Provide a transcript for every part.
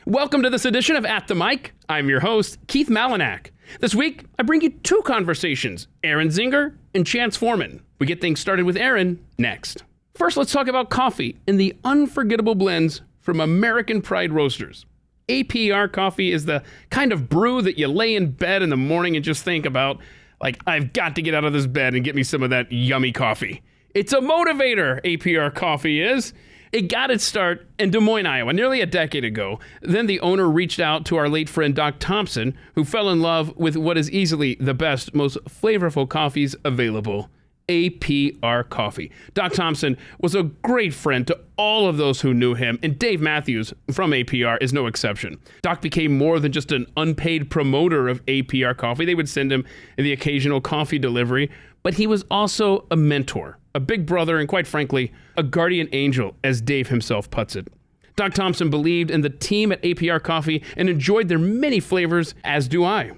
Welcome to this edition of At the Mic. I'm your host, Keith Malinak. This week, I bring you two conversations, Erin Zinger and Chance Foreman. We get things started with Erin next. First, let's talk about coffee and the unforgettable blends from American Pride Roasters. APR coffee is the kind of brew that you lay in bed in the morning and just think about, like, I've got to get out of this bed and get me some of that yummy coffee. It's a motivator, APR coffee is. It got its start in Des Moines, Iowa, nearly a decade ago. Then the owner reached out to our late friend Doc Thompson, who fell in love with what is easily the best, most flavorful coffees available, APR coffee. Doc Thompson was a great friend to all of those who knew him, and Dave Matthews from APR is no exception. Doc became more than just an unpaid promoter of APR coffee. They would send him the occasional coffee delivery, but he was also a mentor, a big brother, and quite frankly, a guardian angel, as Dave himself puts it. Doc Thompson believed in the team at APR Coffee and enjoyed their many flavors, as do I.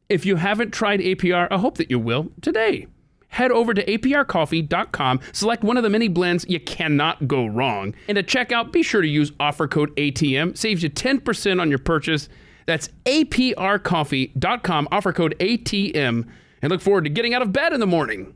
If you haven't tried APR, I hope that you will today. Head over to aprcoffee.com, select one of the many blends, you cannot go wrong. And at checkout, be sure to use offer code ATM, saves you 10% on your purchase. That's aprcoffee.com, offer code ATM, and look forward to getting out of bed in the morning.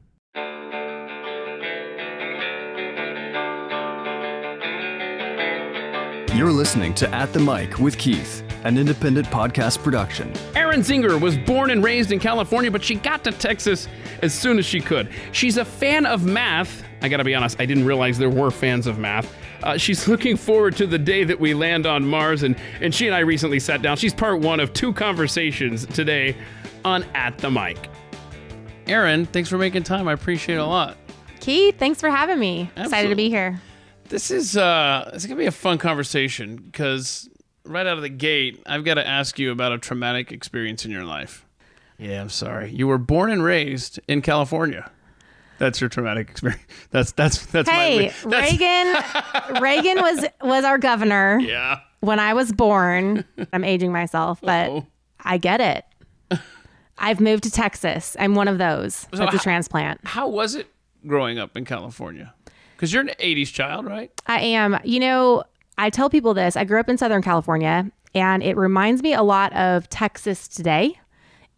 You're listening to At the Mic with Keith, an independent podcast production. Erin Zinger was born and raised in California, but she got to Texas as soon as she could. She's a fan of math. I gotta be honest, I didn't realize there were fans of math. She's looking forward to the day that we land on Mars, and she and I recently sat down. She's part one of two conversations today on At the Mic. Erin, thanks for making time. I appreciate it a lot. Keith, thanks for having me. Absolutely. Excited to be here. This is it's gonna be a fun conversation because right out of the gate, I've got to ask you about a traumatic experience in your life. Yeah, I'm sorry. You were born and raised in California. That's your traumatic experience. That's Hey, Reagan was our governor. Yeah. When I was born. I'm aging myself, but I get it. I've moved to Texas. I'm one of those. That's a transplant. How was it growing up in California? Because you're an 80s child, right? I am. You know, I tell people this. I grew up in Southern California, and it reminds me a lot of Texas today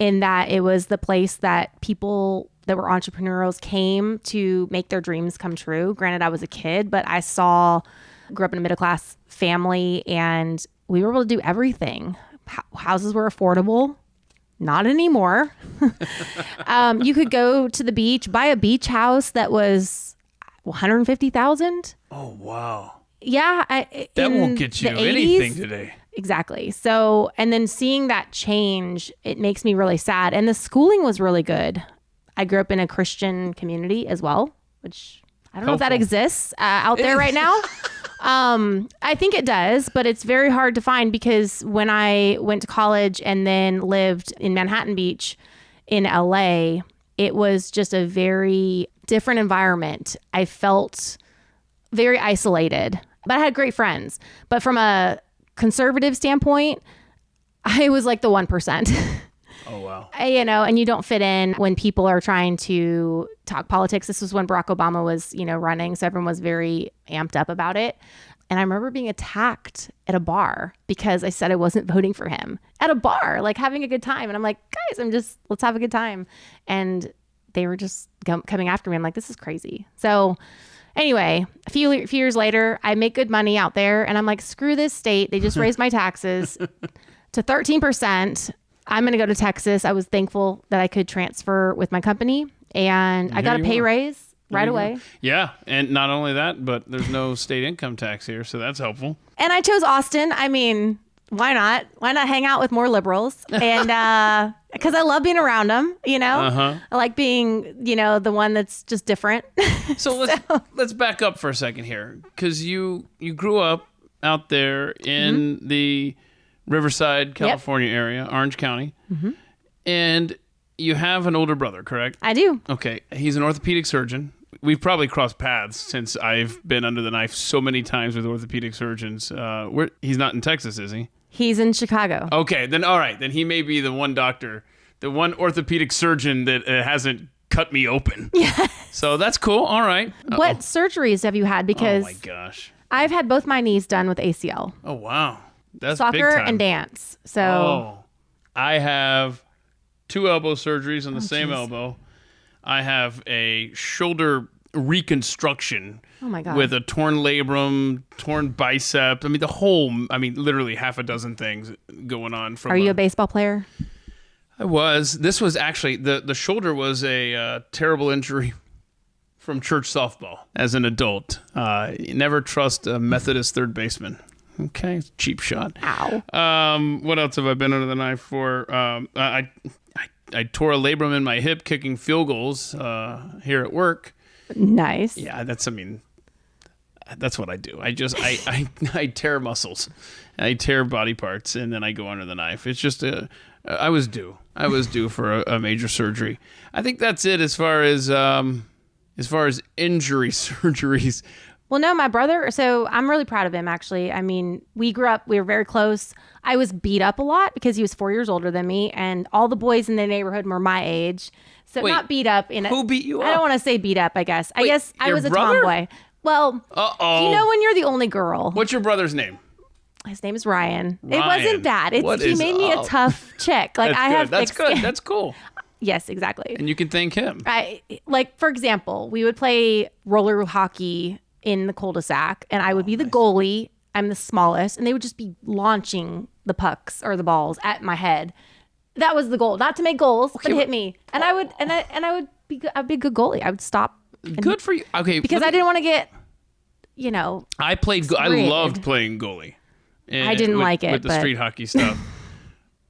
in that it was the place that people that were entrepreneurs came to make their dreams come true. Granted, I was a kid, but I grew up in a middle-class family, and we were able to do everything. Houses were affordable. Not anymore. You could go to the beach, buy a beach house that was $150,000. Oh, wow. Yeah. That won't get you anything today. Exactly. So, and then seeing that change, it makes me really sad. And the schooling was really good. I grew up in a Christian community as well, which I don't know if that exists out there right now. I think it does, but it's very hard to find because when I went to college and then lived in Manhattan Beach in LA, it was just a very different environment. I felt very isolated, but I had great friends. But from a conservative standpoint, I was like the 1%. Oh, wow. And you don't fit in when people are trying to talk politics. This was when Barack Obama was, running. So everyone was very amped up about it. And I remember being attacked at a bar because I said I wasn't voting for him at a bar, like having a good time. And I'm like, guys, let's have a good time. And they were just coming after me. I'm like, this is crazy. So anyway, a few years later, I make good money out there. And I'm like, screw this state. They just raised my taxes to 13%. I'm going to go to Texas. I was thankful that I could transfer with my company. And I got a pay raise right away. Yeah. And not only that, but there's no state income tax here. So that's helpful. And I chose Austin. I mean, why not? Why not hang out with more liberals? And because I love being around them, I like being, the one that's just different. So let's back up for a second here, because you grew up out there in the Riverside, California area, Orange County, and you have an older brother, correct? I do. Okay, he's an orthopedic surgeon. We've probably crossed paths since I've been under the knife so many times with orthopedic surgeons. He's not in Texas, is he? He's in Chicago. Okay, then all right. Then he may be the one doctor, the one orthopedic surgeon that hasn't cut me open. Yeah. So that's cool. All right. What surgeries have you had? Because oh my gosh, I've had both my knees done with ACL. Oh wow. That's soccer big time. and dance. So I have 2 elbow surgeries on the same geez. elbow. I have a shoulder reconstruction oh my god, with a torn labrum, torn bicep. Literally half a dozen things going on. Are you a baseball player? I was. This was actually, the shoulder was a terrible injury from church softball as an adult. You never trust a Methodist third baseman. Okay, cheap shot. Ow. What else have I been under the knife for? I tore a labrum in my hip kicking field goals here at work. Nice. Yeah, that's what I do. I tear muscles, I tear body parts, and then I go under the knife. It's just I was due for a major surgery. I think that's it as far as injury surgeries. Well, no, my brother, so I'm really proud of him, actually. I mean, we were very close. I was beat up a lot because he was 4 years older than me, and all the boys in the neighborhood were my age. So Wait, not beat up. Who beat you up? I don't want to say beat up, I guess. I guess I your was a brother? tomboy. Well, Uh-oh. you know when you're the only girl. What's your brother's name? His name is Ryan. It Ryan. wasn't that. He made me a tough chick. Like I have That's thick good. skin. That's cool. Yes, exactly. And you can thank him. Like, for example, we would play roller hockey in the cul-de-sac, and I would be the goalie. I'm the smallest, and they would just be launching the pucks or the balls at my head. That was the goal, not to make goals, but hit me. And I would, I'd be a good goalie. I would stop. Good for you. Okay, Because I didn't want to get, I played. I Rigged. loved playing goalie. I didn't like it, with the but- street hockey stuff.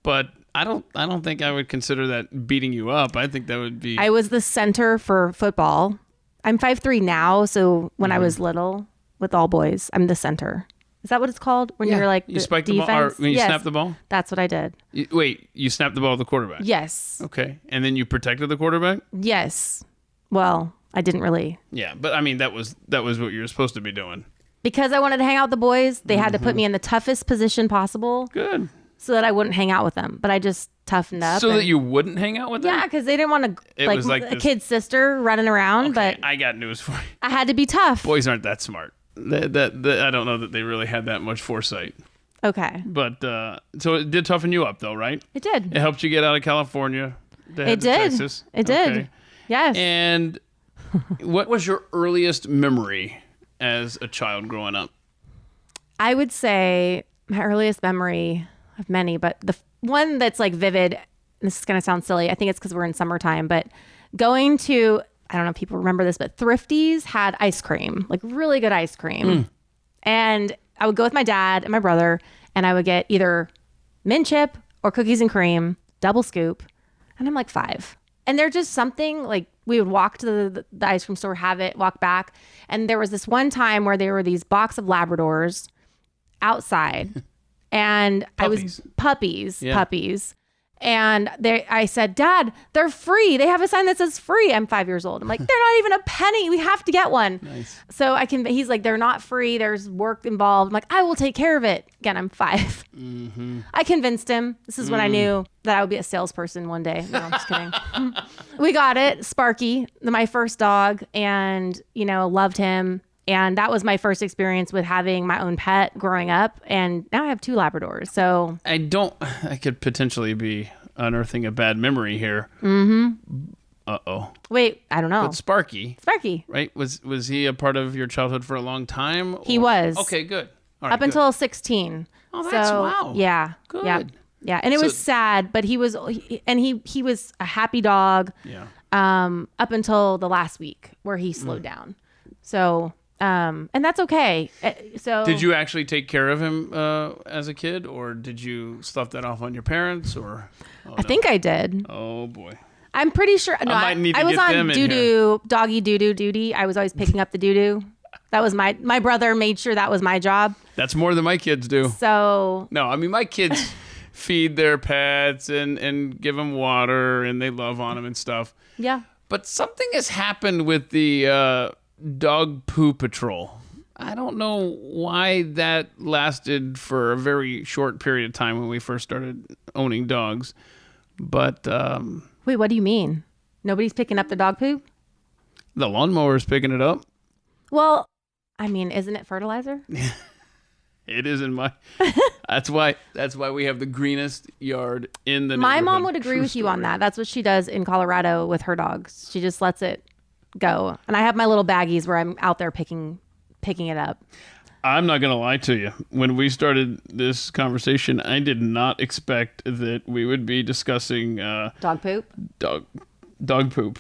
But I don't think I would consider that beating you up. I think that would be. I was the center for football. I'm 5'3" now, so when I was little with all boys, I'm the center. Is that what it's called? When you're like you spike the ball, or when you Yes, snap the ball. That's what I did. You snapped the ball with the quarterback. Yes. Okay, and then you protected the quarterback. Yes. Well, I didn't really. Yeah, but I mean that was what you were supposed to be doing. Because I wanted to hang out with the boys, they had to put me in the toughest position possible Good. so that I wouldn't hang out with them. But I just toughened up. So that you wouldn't hang out with them. Yeah, because they didn't want to, It was like a this- kid's sister running around, Okay, but I got news for you. I had to be tough. Boys aren't that smart. I don't know that they really had that much foresight. Okay. But so it did toughen you up, though, right? It did. It helped you get out of California. To head It to did. Texas. It did. Okay. Yes. And what was your earliest memory as a child growing up? I would say my earliest memory of many, but the one that's like vivid, this is going to sound silly. I think it's because we're in summertime, but going to, I don't know if people remember this, but Thrifty's had ice cream, like really good ice cream. And I would go with my dad and my brother, and I would get either mint chip or cookies and cream, double scoop. And I'm like 5. And they're just something like we would walk to the ice cream store, have it, walk back. And there was this one time where there were these box of Labradors outside, and Puppies. puppies. And I said, Dad, they're free. They have a sign that says free. I'm 5 years old. I'm like, they're not even a penny. We have to get one. Nice. So he's like, they're not free. There's work involved. I'm like, I will take care of it. Again, I'm 5. I convinced him. This is when I knew that I would be a salesperson one day. No, I'm just kidding. We got it. Sparky, my first dog, and, loved him. And that was my first experience with having my own pet growing up. And now I have 2 Labradors. So I could potentially be unearthing a bad memory here. Uh-oh. wait, I don't know. But Sparky, Sparky. right? Was he a part of your childhood for a long time? He was. Okay, good. All right, Up until 16. Oh, that's wow. Yeah. Good. Yeah. Yeah. And it was sad, but he was a happy dog. Yeah. Up until the last week where he slowed down. So, and that's okay. So Did you actually take care of him as a kid, or did you slough that off on your parents, or? I think I did. Oh boy. I'm pretty sure. No, might need to I was get on them in doo-doo, doggy doo-doo duty. I was always picking up the doo-doo. That was my brother made sure that was my job. That's more than my kids do. So No, I mean my kids feed their pets and give them water, and they love on them and stuff. yeah. But something has happened with the dog poo patrol. I don't know why that lasted for a very short period of time when we first started owning dogs. But Wait, what do you mean? Nobody's picking up the dog poop? the lawnmower is picking it up. Well, I mean, isn't it fertilizer? It is in my. That's why we have the greenest yard in the My neighborhood. mom would agree True with you on story. that. That's what she does in Colorado with her dogs. She just lets it go. And I have my little baggies where I'm out there picking it up. I'm not gonna lie to you. When we started this conversation, I did not expect that we would be discussing Dog poop? dog poop.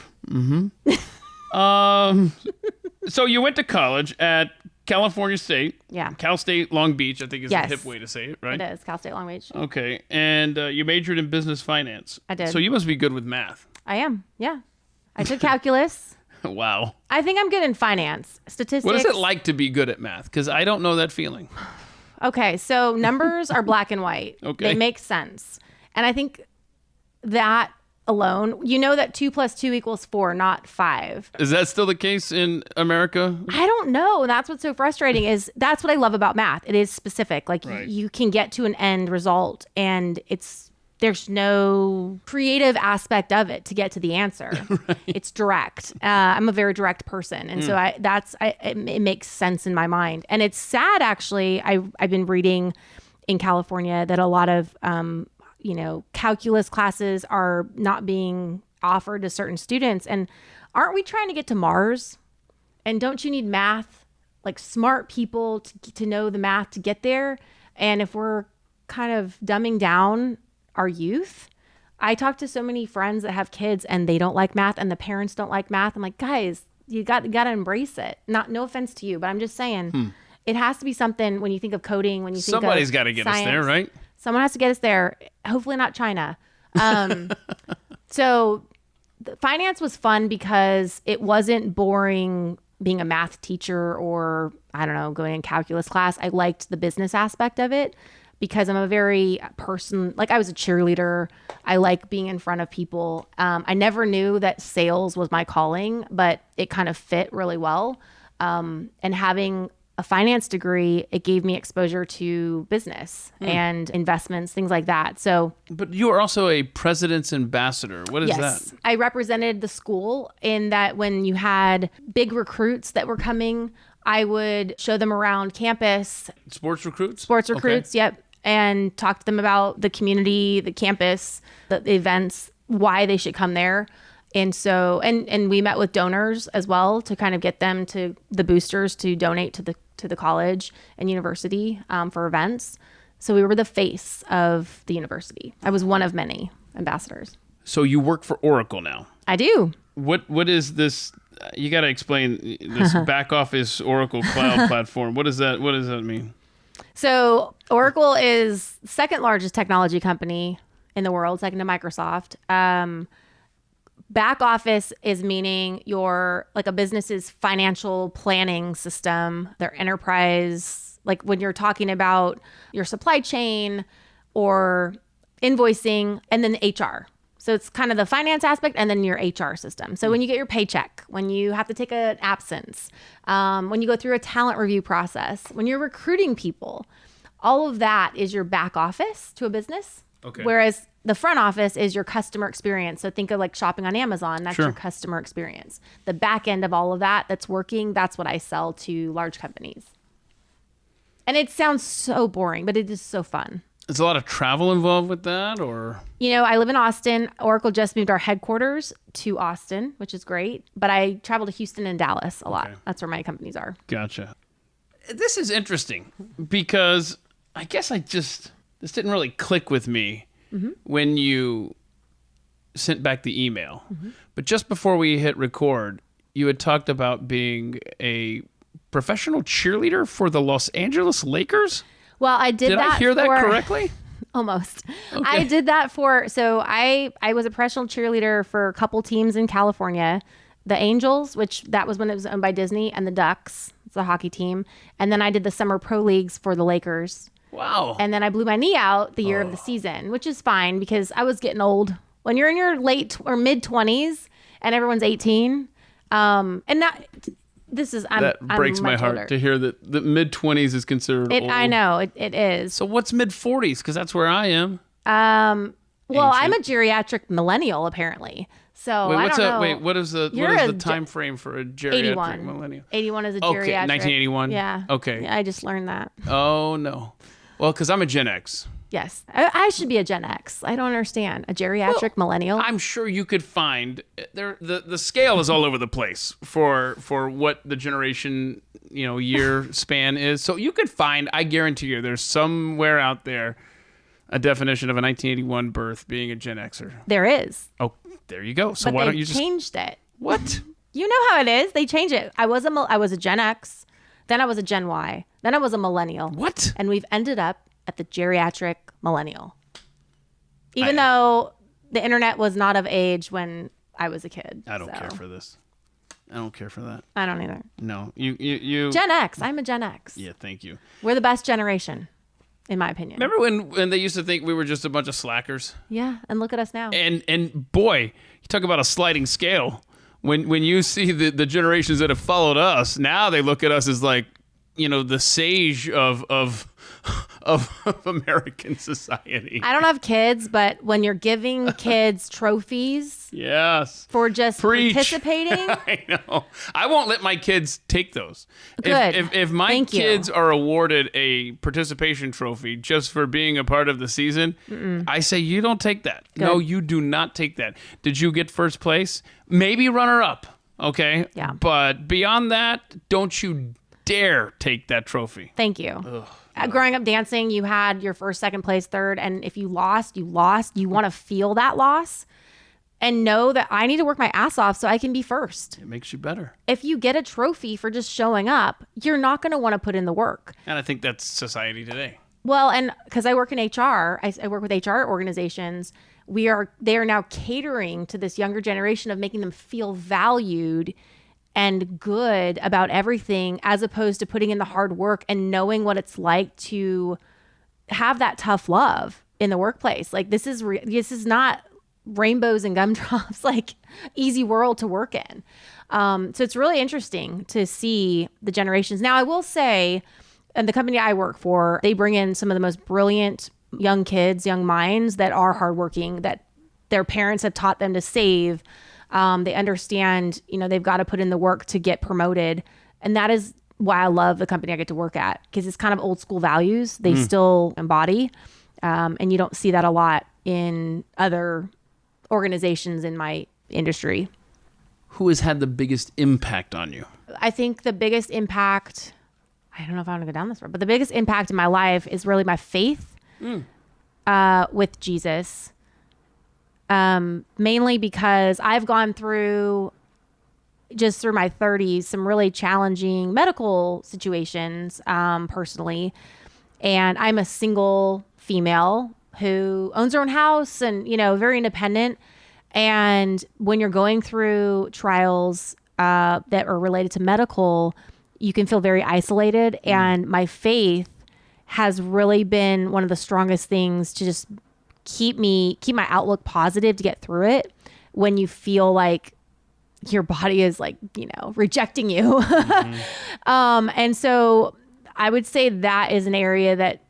So you went to college at California State. Yeah. Cal State Long Beach, I think is Yes. the hip way to say it, right? It is. Cal State Long Beach. Okay. And you majored in business finance. I did. So you must be good with math. I am. Yeah. I took calculus. Wow. I think I'm good in finance. Statistics. What is it like to be good at math? Because I don't know that feeling. Okay, so numbers are black and white. Okay. They make sense. And I think that alone, you know that 2 + 2 = 4, not 5. Is that still the case in America? I don't know. That's what's so frustrating is that's what I love about math. It is specific. Like Right. you can get to an end result and there's no creative aspect of it to get to the answer. Right. It's direct. I'm a very direct person. And so it makes sense in my mind. And it's sad, actually. I've been reading in California that a lot of, calculus classes are not being offered to certain students. And aren't we trying to get to Mars? And don't you need math, like smart people to know the math to get there? And if we're kind of dumbing down our youth, I talk to so many friends that have kids and they don't like math and the parents don't like math. I'm like, guys, you got to embrace it. No offense to you, but I'm just saying it has to be something when you think of coding, when you think Somebody's of got to get us science. there, right? Someone has to get us there. Hopefully not China. So the finance was fun because it wasn't boring being a math teacher or, I don't know, going in calculus class. I liked the business aspect of it because I'm a very I was a cheerleader. I like being in front of people. I never knew that sales was my calling, but it kind of fit really well. And having a finance degree, it gave me exposure to business and investments, things like that. So, But you are also a president's ambassador. What is yes, that? I represented the school in that when you had big recruits that were coming, I would show them around campus, Sports recruits? yep, and talk to them about the community, the campus, the events, why they should come there. And so, and we met with donors as well to kind of get them to the boosters to donate to the college and university for events. So we were the face of the university. I was one of many ambassadors. So you work for Oracle now. I do. What is this? You got to explain this back office Oracle cloud platform. What does that mean? So Oracle is the second largest technology company in the world, second to Microsoft. Back office is meaning your like a business's financial planning system, their enterprise, like when you're talking about your supply chain or invoicing, and then HR. So it's kind of the finance aspect and then your HR system. So when you get your paycheck, when you have to take an absence, when you go through a talent review process, when you're recruiting people, all of that is your back office to a business. Okay. Whereas the front office is your customer experience. So think of like shopping on Amazon. That's Sure. your customer experience. The back end of all of that that's working, that's what I sell to large companies. And it sounds so boring, but it is so fun. Is a lot of travel involved with that, or? I live in Austin. Oracle just moved our headquarters to Austin, which is great. But I travel to Houston and Dallas a lot. Okay. That's where my companies are. Gotcha. This is interesting because I guess this didn't really click with me when you sent back the email. But just before we hit record, you had talked about being a professional cheerleader for the Los Angeles Lakers. Well, I did that I hear that correctly? Almost. Okay. I did that so I was a professional cheerleader for a couple teams in California. The Angels, which that was when it was owned by Disney, and the Ducks, it's a hockey team. And then I did the summer pro leagues for the Lakers. Wow. And then I blew my knee out the year of the season, which is fine because I was getting old. When you're in your late or mid 20s and everyone's 18, and that this is that breaks I'm my much heart older. to hear that the mid 20s is considered old. I know it is. So what's mid 40s? Because that's where I am. Well, I'm a Ancient. geriatric millennial apparently. So Wait, I what's don't a know. wait? What is the time frame for a geriatric 81. millennial? 81 is a Okay, geriatric. 1981. Yeah. Okay. Yeah, I just learned that. Oh no. Well, because I'm a Gen X. Yes. I should be a Gen X. I don't understand. A geriatric millennial? I'm sure you could find the scale is all over the place for what the generation year span is. So you could find, I guarantee you, there's somewhere out there a definition of a 1981 birth being a Gen Xer. There is. Oh, there you go. So But why they don't you just changed it. what? You know how it is. They change it. I was a Gen X, then I was a Gen Y, then I was a millennial. What? And we've ended up at the geriatric millennial. Even though the internet was not of age when I was a kid. I don't care for this. I don't care for that. I don't either. No, you. Gen X. I'm a Gen X. Yeah, thank you. We're the best generation, in my opinion. Remember when they used to think we were just a bunch of slackers? Yeah, and look at us now. And boy, you talk about a sliding scale. When you see the generations that have followed us, now they look at us as like, the sage of American society. I don't have kids, but when you're giving kids trophies Yes. for just Preach. participating, I know. I won't let my kids take those. Good. If my Thank you. kids are awarded a participation trophy just for being a part of the season, I say you don't take that. No, you do not take that. Did you get first place? Maybe runner up. Okay. Yeah. But beyond that, don't you dare take that trophy. thank you. Growing up dancing, you had your first, second place, third, and if you lost, you lost. You want to feel that loss and know that I need to work my ass off so I can be first. It makes you better. If you get a trophy for just showing up, you're not going to want to put in the work. And I think that's society today. Well, and because I work in HR, I work with HR organizations. They are now catering to this younger generation of making them feel valued and good about everything, as opposed to putting in the hard work and knowing what it's like to have that tough love in the workplace. Like this is not rainbows and gumdrops, like easy world to work in. So it's really interesting to see the generations. Now, I will say, and the company I work for, they bring in some of the most brilliant young kids, young minds that are hardworking, that their parents have taught them to save. They understand, they've got to put in the work to get promoted. And that is why I love the company I get to work at, because it's kind of old school values they still embody. And you don't see that a lot in other organizations in my industry. Who has had the biggest impact on you? I think the biggest impact, I don't know if I want to go down this road, but the biggest impact in my life is really my faith with Jesus. Mainly because I've gone through my 30s, some really challenging medical situations, personally. And I'm a single female who owns her own house and, very independent. And when you're going through trials, that are related to medical, you can feel very isolated. And my faith has really been one of the strongest things to just keep my outlook positive to get through it when you feel like your body is like, rejecting you. And so I would say that is an area that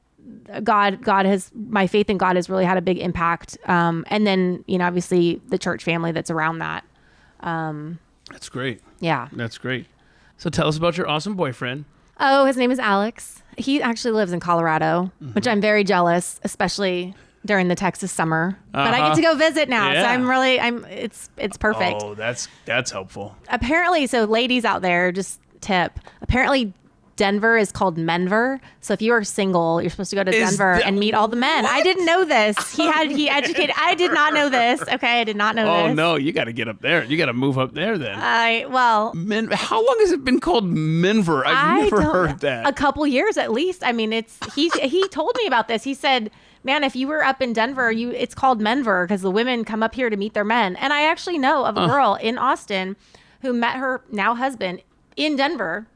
my faith in God has really had a big impact. And then, obviously the church family that's around that. That's great. Yeah. That's great. So tell us about your awesome boyfriend. Oh, his name is Alex. He actually lives in Colorado, which I'm very jealous, especially during the Texas summer. But I get to go visit now. Yeah. So it's perfect. Oh, that's helpful. Apparently, so ladies out there, just tip. Apparently Denver is called Menver. So if you are single, you're supposed to go to Denver and meet all the men. What? I didn't know this. He educated. I did not know this. Okay, I did not know this. Oh no, you got to get up there. You got to move up there then. Well, how long has it been called Menver? I've never heard that. A couple years at least. I mean, he told me about this. He said, man, if you were up in Denver, it's called Menver because the women come up here to meet their men. And I actually know of a girl in Austin who met her now husband in Denver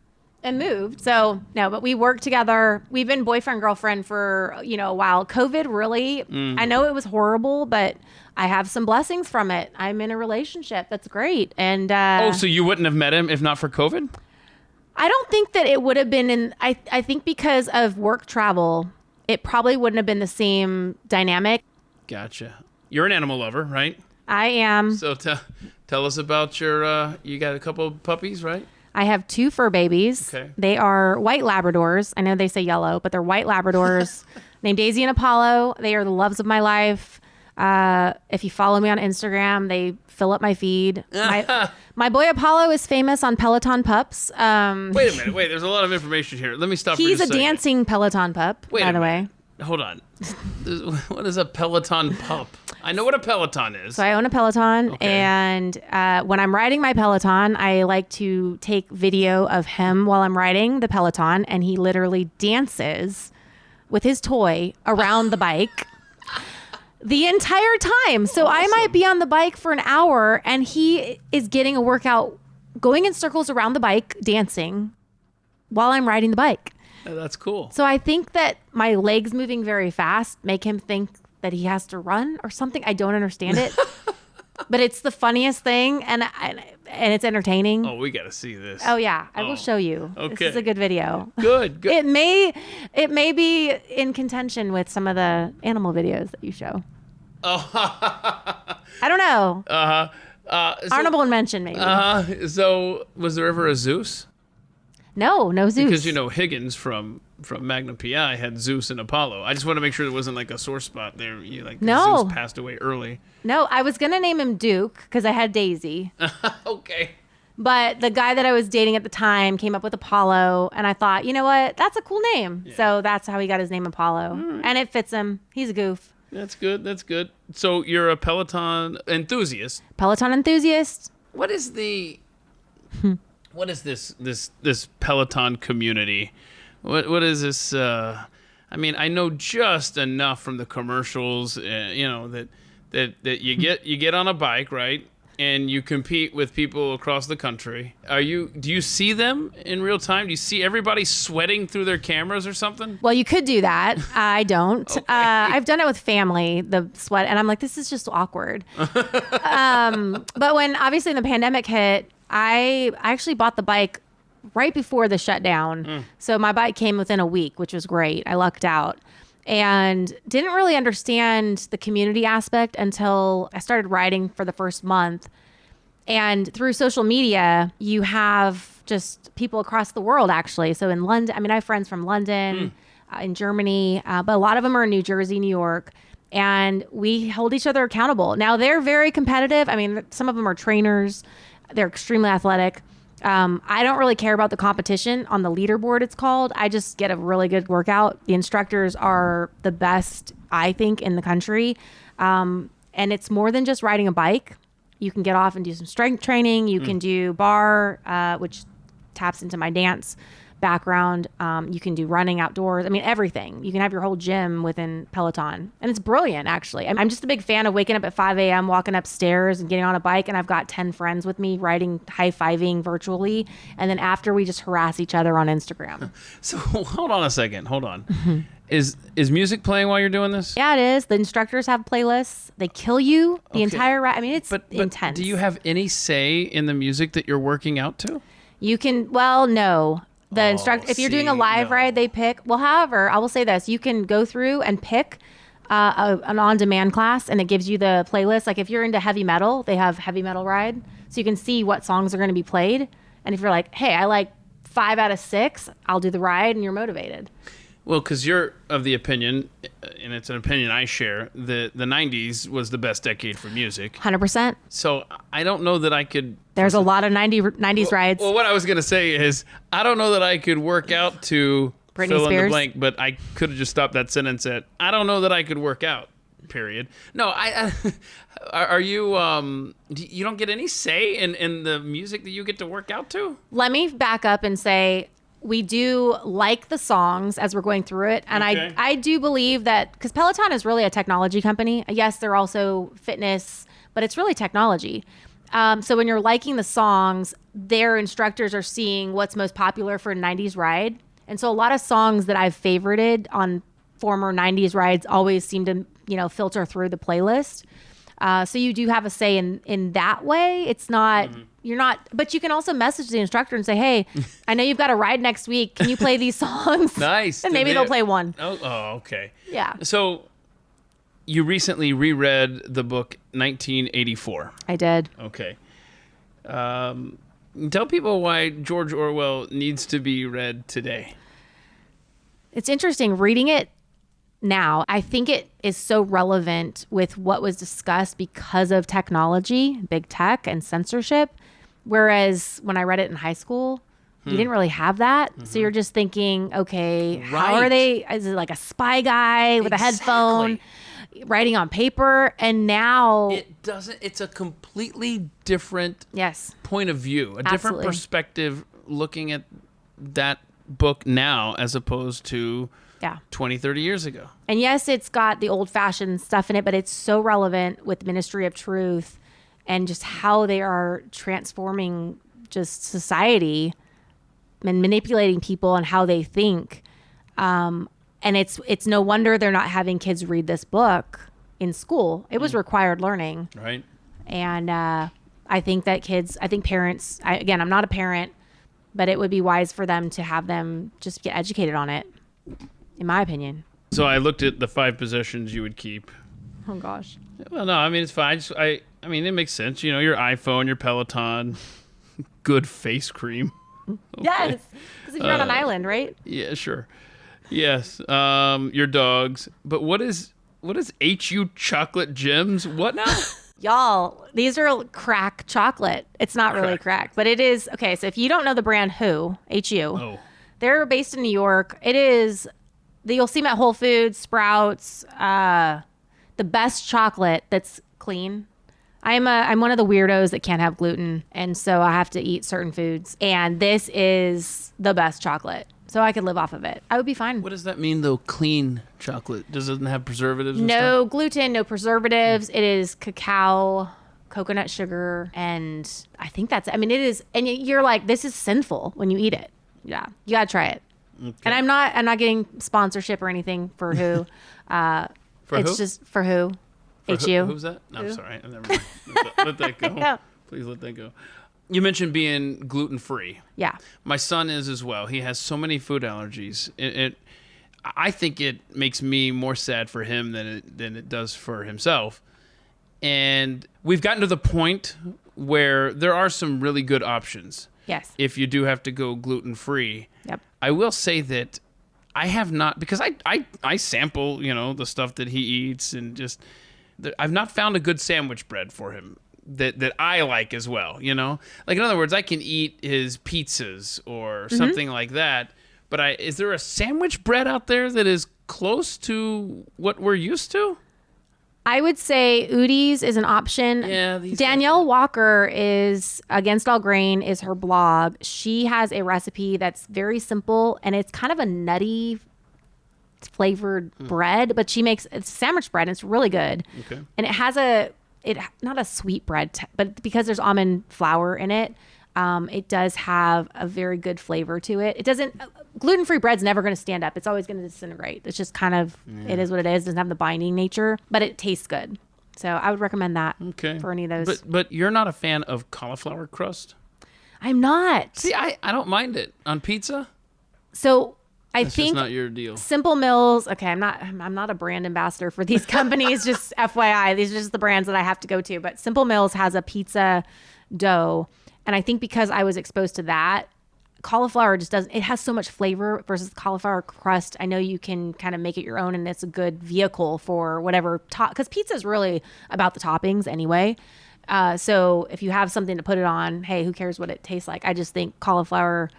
and moved. So no, but we work together. We've been boyfriend, girlfriend for, a while. COVID really, I know it was horrible, but I have some blessings from it. I'm in a relationship. That's great. And, so you wouldn't have met him if not for COVID? I don't think that it would have been I think because of work travel, it probably wouldn't have been the same dynamic. Gotcha. You're an animal lover, right? I am. So tell us about your, you got a couple of puppies, right? I have 2 fur babies. Okay. They are white Labradors. I know they say yellow, but they're white Labradors named Daisy and Apollo. They are the loves of my life. If you follow me on Instagram, they fill up my feed. My boy Apollo is famous on Peloton pups. Wait a minute. Wait, there's a lot of information here. Let me stop. He's for a just a second. dancing Peloton pup, by the way. Hold on. What is a Peloton pup? I know what a Peloton is. So I own a Peloton, Okay. and when I'm riding my Peloton, I like to take video of him while I'm riding the Peloton, and he literally dances with his toy around the bike the entire time. So I might be on the bike for an hour, and he is getting a workout, going in circles around the bike, dancing while I'm riding the bike. That's cool. So I think that my legs moving very fast make him think that he has to run or something. I don't understand it, but it's the funniest thing, and it's entertaining. Oh, we got to see this. Oh yeah, I will show you. Okay. This is a good video. Good. It may be in contention with some of the animal videos that you show. Oh. I don't know. Honorable mention maybe. So was there ever a Zeus? No Zeus. Because Higgins from Magnum PI had Zeus and Apollo. I just want to make sure there wasn't like a sore spot there. No. Zeus passed away early. No, I was gonna name him Duke because I had Daisy. Okay. But the guy that I was dating at the time came up with Apollo, and I thought, you know what? That's a cool name. Yeah. So that's how he got his name Apollo. Right. And it fits him. He's a goof. That's good. So you're a Peloton enthusiast. Peloton enthusiast. What is this Peloton community? What is this? I know just enough from the commercials, that you get on a bike, right? And you compete with people across the country. Do you see them in real time? Do you see everybody sweating through their cameras or something? Well, you could do that. I don't. Okay. I've done it with family, the sweat, and I'm like, this is just awkward. But when obviously the pandemic hit, I actually bought the bike right before the shutdown. So my bike came within a week, which was great. I lucked out. And didn't really understand the community aspect until I started riding for the first month. And through social media, you have just people across the world, actually. So in London, I have friends from London, in Germany, but a lot of them are in New Jersey, New York. And we hold each other accountable. Now, they're very competitive. Some of them are trainers. They're extremely athletic. I don't really care about the competition on the leaderboard, it's called. I just get a really good workout. The instructors are the best, I think, in the country. And it's more than just riding a bike. You can get off and do some strength training. You can do bar, which taps into my dance background. You can do running outdoors. Everything. You can have your whole gym within Peloton. And it's brilliant, actually. I'm just a big fan of waking up at 5 a.m., walking upstairs and getting on a bike. And I've got 10 friends with me riding, high-fiving virtually. And then after, we just harass each other on Instagram. So hold on a second. Hold on. Is music playing while you're doing this? Yeah, it is. The instructors have playlists. They kill you the entire ride. It's intense. Do you have any say in the music that you're working out to? You can, no. The instructor, if you're doing a live ride, they pick. Well, however, I will say this: you can go through and pick an on-demand class, and it gives you the playlist. Like if you're into heavy metal, they have heavy metal ride, so you can see what songs are going to be played. And if you're like, hey, I like 5 out of 6, I'll do the ride, and you're motivated. Well, because you're of the opinion, and it's an opinion I share, that the 90s was the best decade for music. 100%. So I don't know that I could... There's a lot of 90s rides. Well, what I was going to say is, I don't know that I could work out to Britney fill in the Spears? blank, but I could have just stopped that sentence at, I don't know that I could work out, period. No, are you, you don't get any say in the music that you get to work out to? Let me back up and say... We do like the songs as we're going through it. And okay. I do believe that, because Peloton is really a technology company. Yes, they're also fitness, but it's really technology. So when you're liking the songs, their instructors are seeing what's most popular for a 90s ride. And so a lot of songs that I've favorited on former 90s rides always seem to, filter through the playlist. So you do have a say in that way. It's not... You're not, but you can also message the instructor and say, hey, I know you've got a ride next week. Can you play these songs? Nice. And maybe they'll play one. Oh, okay. Yeah. So you recently reread the book 1984. I did. Okay. Tell people why George Orwell needs to be read today. It's interesting reading it now. I think it is so relevant with what was discussed because of technology, big tech, and censorship. Whereas when I read it in high school, you didn't really have that. So you're just thinking, okay, how are they? Is it like a spy guy with a headphone writing on paper? And now it doesn't. It's a completely different point of view, a different perspective looking at that book now as opposed to 20, 30 years ago. And yes, it's got the old fashioned stuff in it, but it's so relevant with Ministry of Truth and just how they are transforming just society and manipulating people and how they think. And it's no wonder they're not having kids read this book in school. It was required learning. Right. And I think that parents, again, I'm not a parent, but it would be wise for them to have them just get educated on it, in my opinion. So I looked at the 5 possessions you would keep. Oh, gosh. Well, no, I mean, it's fine. I mean, it makes sense. You know, your iPhone, your Peloton, good face cream. Okay. Yes, because if you're on an island, right? Yeah, sure. Yes, your dogs. But what is HU chocolate gems? What now? Y'all, these are crack chocolate. It's not really crack, but it is. Okay, so if you don't know the brand HU, they're based in New York. It is, you'll see them at Whole Foods, Sprouts, the best chocolate that's clean. I'm one of the weirdos that can't have gluten, and so I have to eat certain foods. And this is the best chocolate, so I could live off of it. I would be fine. What does that mean, though? Clean chocolate doesn't have preservatives. And no stuff? Gluten, no preservatives. It is cacao, coconut sugar, and I think that's. I mean, it is, and you're like, this is sinful when you eat it. Yeah, you gotta try it. Okay. And I'm not getting sponsorship or anything for who. It's just for who. HU. Who's that? No, I'm sorry. Never mind. Let that go. Yeah. Please let that go. You mentioned being gluten-free. Yeah. My son is as well. He has so many food allergies. I think it makes me more sad for him than it does for himself. And we've gotten to the point where there are some really good options. Yes. If you do have to go gluten-free. Yep. I will say that I have not, because I sample, the stuff that he eats, and just I've not found a good sandwich bread for him that I like as well, Like, in other words, I can eat his pizzas or something like that, but is there a sandwich bread out there that is close to what we're used to? I would say Udi's is an option. Yeah, Danielle Walker is Against All Grain is her blog. She has a recipe that's very simple, and it's kind of a nutty flavored bread, but she makes it's sandwich bread, and it's really good. Okay. And it has not a sweet bread, but because there's almond flour in it, it does have a very good flavor to it. It doesn't, gluten-free bread's never going to stand up. It's always going to disintegrate. It's just kind of, It is what it is. It doesn't have the binding nature, but it tastes good. So I would recommend that for any of those. But you're not a fan of cauliflower crust? I'm not. See, I don't mind it on pizza. So That's think just not your deal. Simple Mills. Okay, I'm not a brand ambassador for these companies. Just FYI, these are just the brands that I have to go to. But Simple Mills has a pizza dough, and I think because I was exposed to that, cauliflower just doesn't. It has so much flavor versus cauliflower crust. I know you can kind of make it your own, and it's a good vehicle for whatever because pizza is really about the toppings anyway. So if you have something to put it on, hey, who cares what it tastes like? I just think cauliflower.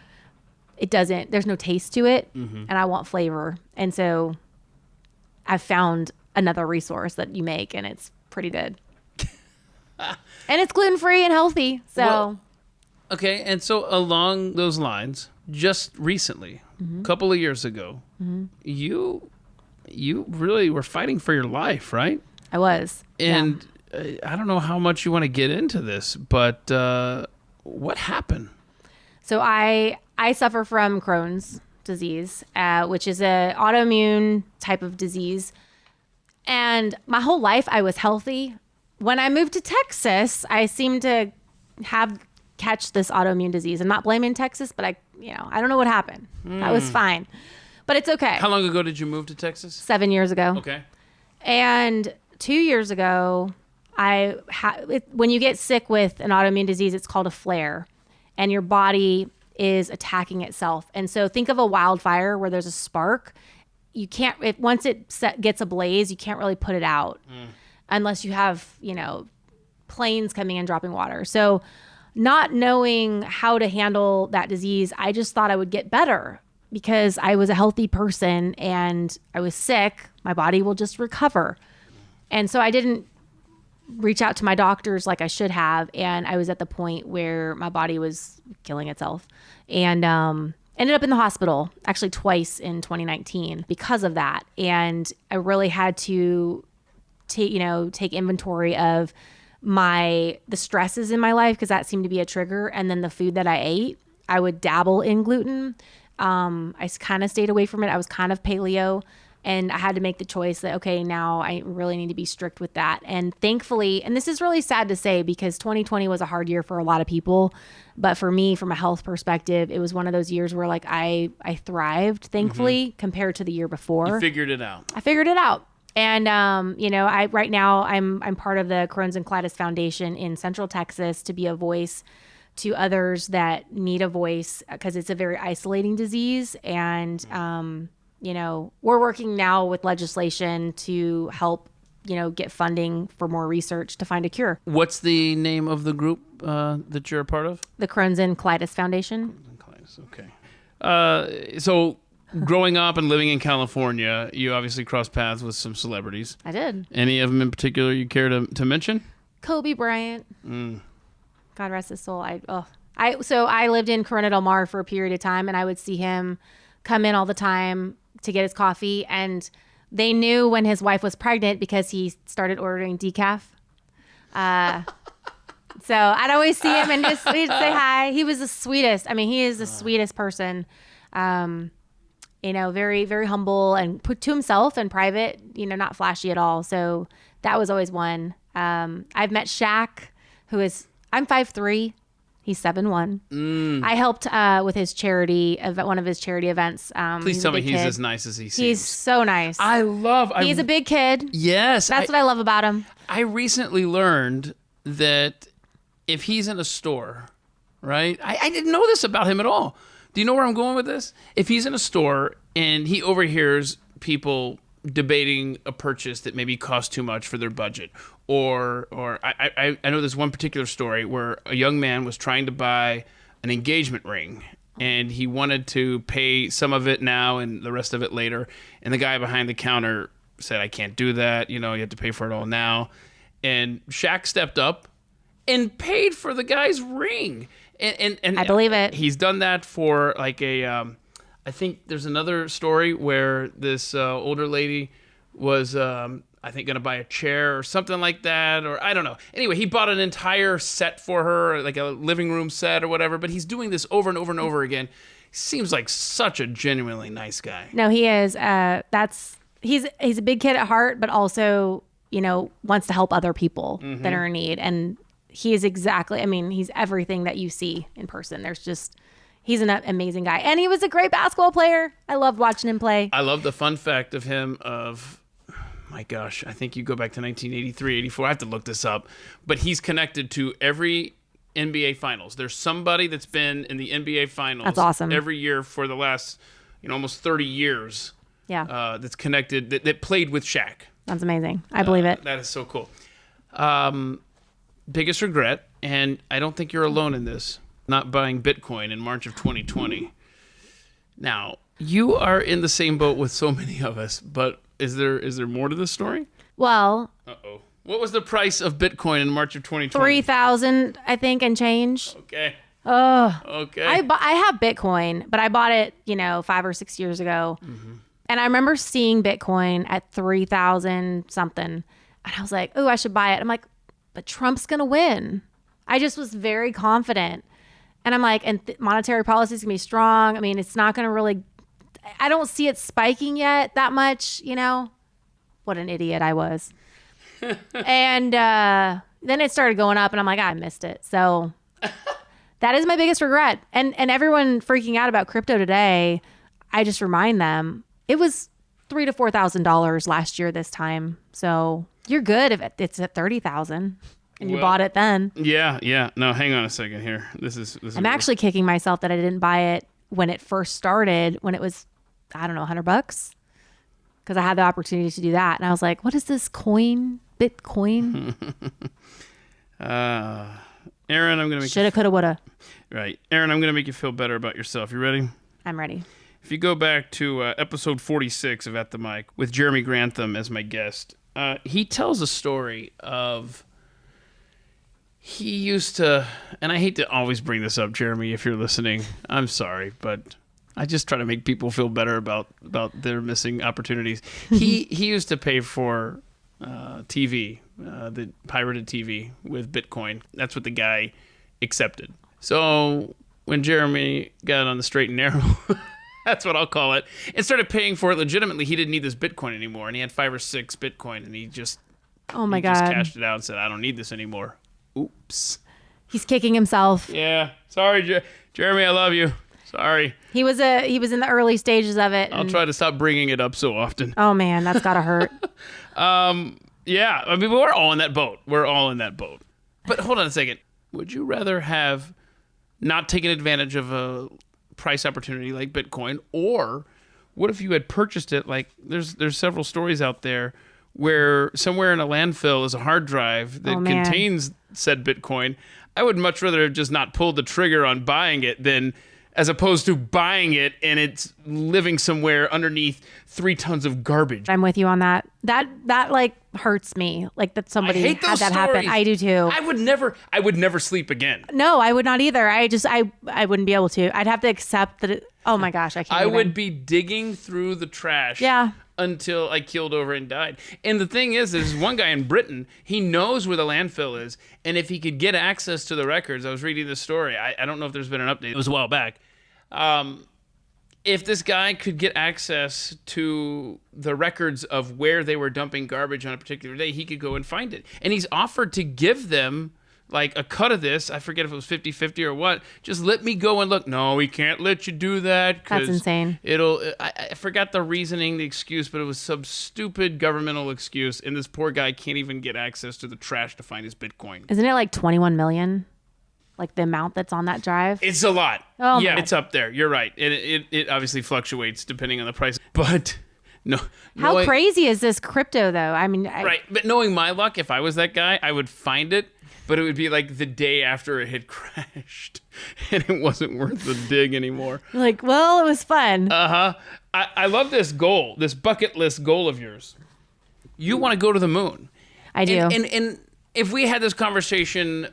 There's no taste to it, and I want flavor. And so I've found another resource that you make, and it's pretty good. And it's gluten-free and healthy. So, okay. And so along those lines, just recently, a couple of years ago, you really were fighting for your life, right? I was. And I don't know how much you want to get into this, but what happened? So I suffer from Crohn's disease, which is an autoimmune type of disease. And my whole life I was healthy. When I moved to Texas, I seemed to catch this autoimmune disease. I'm not blaming Texas, but I don't know what happened. I was fine, but it's okay. How long ago did you move to Texas? 7 years ago. Okay. And 2 years ago, when you get sick with an autoimmune disease, it's called a flare, and your body is attacking itself. And so think of a wildfire where there's a spark. You can't, once it gets ablaze, you can't really put it out unless you have, planes coming and dropping water. So not knowing how to handle that disease, I just thought I would get better because I was a healthy person and I was sick. My body will just recover. And so I didn't reach out to my doctors like I should have. And I was at the point where my body was killing itself and ended up in the hospital actually twice in 2019 because of that. And I really had to take inventory of the stresses in my life because that seemed to be a trigger. And then the food that I ate, I would dabble in gluten. I kind of stayed away from it. I was kind of paleo. And I had to make the choice that, okay, now I really need to be strict with that. And thankfully, and this is really sad to say because 2020 was a hard year for a lot of people. But for me, from a health perspective, it was one of those years where like I thrived, thankfully, compared to the year before. You figured it out. I figured it out. And, right now I'm part of the Crohn's and Colitis Foundation in Central Texas to be a voice to others that need a voice because it's a very isolating disease. And, we're working now with legislation to help, get funding for more research to find a cure. What's the name of the group that you're a part of? The Crohn's and Colitis Foundation. Okay. So growing up and living in California, you obviously crossed paths with some celebrities. I did. Any of them in particular you care to mention? Kobe Bryant. God rest his soul. I lived in Corona Del Mar for a period of time, and I would see him come in all the time to get his coffee, and they knew when his wife was pregnant because he started ordering decaf. So I'd always see him and we'd say hi. He was the sweetest. I mean, he is the sweetest person. Very, very humble and put to himself in private, not flashy at all. So that was always one. I've met Shaq, I'm 5'3". He's 7'1". I helped with his charity, one of his charity events. Please tell me he's as nice as he seems. He's so nice. He's a big kid. Yes. That's what I love about him. I recently learned that if he's in a store, right? I didn't know this about him at all. Do you know where I'm going with this? If he's in a store and he overhears people debating a purchase that maybe costs too much for their budget, or I know there's one particular story where a young man was trying to buy an engagement ring and he wanted to pay some of it now and the rest of it later, and the guy behind the counter said, I can't do that, you have to pay for it all now. And Shaq stepped up and paid for the guy's ring. And I believe it. He's done that for like I think there's another story where this older lady was, I think, going to buy a chair or something like that, or I don't know. Anyway, he bought an entire set for her, like a living room set or whatever, but he's doing this over and over and over again. He seems like such a genuinely nice guy. No, he is. He's a big kid at heart, but also, wants to help other people that are in need. And he is he's everything that you see in person. He's an amazing guy. And he was a great basketball player. I loved watching him play. I love the fun fact of him my gosh, I think you go back to 1983, 84. I have to look this up. But he's connected to every NBA Finals. There's somebody that's been in the NBA Finals. That's awesome. Every year for the last, almost 30 years. Yeah. That's connected, that played with Shaq. That's amazing. I believe it. That is so cool. Biggest regret, and I don't think you're alone in this, not buying Bitcoin in March of 2020. Now, you are in the same boat with so many of us, but is there more to this story? Well, what was the price of Bitcoin in March of 2020? 3,000, I think, and change. Okay. Oh. Okay. I have Bitcoin, but I bought it, 5 or 6 years ago. Mm-hmm. And I remember seeing Bitcoin at 3,000 something. And I was like, oh, I should buy it. I'm like, but Trump's going to win. I just was very confident. And I'm like, and monetary policy is going to be strong. I mean, it's not going to really, I don't see it spiking yet that much, What an idiot I was. And then it started going up and I'm like, I missed it. So that is my biggest regret. And everyone freaking out about crypto today, I just remind them, it was $3,000 to $4,000 last year this time. So you're good if it's at $30,000 and you bought it then. Yeah. No, hang on a second here. This is I'm actually kicking myself that I didn't buy it when it first started, when it was, I don't know, $100, because I had the opportunity to do that. And I was like, what is this coin? Bitcoin? Erin, I'm going to make Shoulda, coulda, woulda. Right. Erin, I'm going to make you feel better about yourself. You ready? I'm ready. If you go back to episode 46 of At the Mic with Jeremy Grantham as my guest, he tells a story of he used to, and I hate to always bring this up, Jeremy, if you're listening, I'm sorry, but I just try to make people feel better about their missing opportunities. He used to pay for TV, the pirated TV with Bitcoin. That's what the guy accepted. So when Jeremy got on the straight and narrow, that's what I'll call it, and started paying for it legitimately, he didn't need this Bitcoin anymore, and he had 5 or 6 Bitcoin, and he just God, just cashed it out and said, I don't need this anymore. Oops. He's kicking himself. Yeah. Sorry, Jeremy, I love you. Sorry. He was in the early stages of it. I'll try to stop bringing it up so often. Oh man, that's gotta hurt. Yeah, I mean, we're all in that boat. But hold on a second. Would you rather have not taken advantage of a price opportunity like Bitcoin, or what if you had purchased it? Like, there's several stories out there where somewhere in a landfill is a hard drive that contains said Bitcoin. I would much rather have just not pulled the trigger on buying it than as opposed to buying it and it's living somewhere underneath 3 tons of garbage. I'm with you on that. That like hurts me. Like that somebody I hate had those that stories. happen. I do too. I would never sleep again. No, I would not either. I wouldn't be able to. I'd have to accept that. Oh my gosh, I can't. I would be digging through the trash. Yeah. Until I keeled over and died. And the thing is, there's one guy in Britain, he knows where the landfill is, and if he could get access to the records, I was reading this story, I don't know if there's been an update, it was a while back, if this guy could get access to the records of where they were dumping garbage on a particular day, he could go and find it. And he's offered to give them like a cut of this. I forget if it was 50-50 or what. Just let me go and look. No, we can't let you do that. That's insane. I forgot the reasoning, the excuse, but it was some stupid governmental excuse. And this poor guy can't even get access to the trash to find his Bitcoin. Isn't it like 21 million? Like the amount that's on that drive? It's a lot. Oh, yeah, my. It's up there. You're right. It obviously fluctuates depending on the price. But no. How crazy is this crypto though? I mean, right. But knowing my luck, if I was that guy, I would find it. But it would be like the day after it had crashed, and it wasn't worth the dig anymore. Like, well, it was fun. I love this goal, this bucket list goal of yours. You want to go to the moon. I do. And if we had this conversation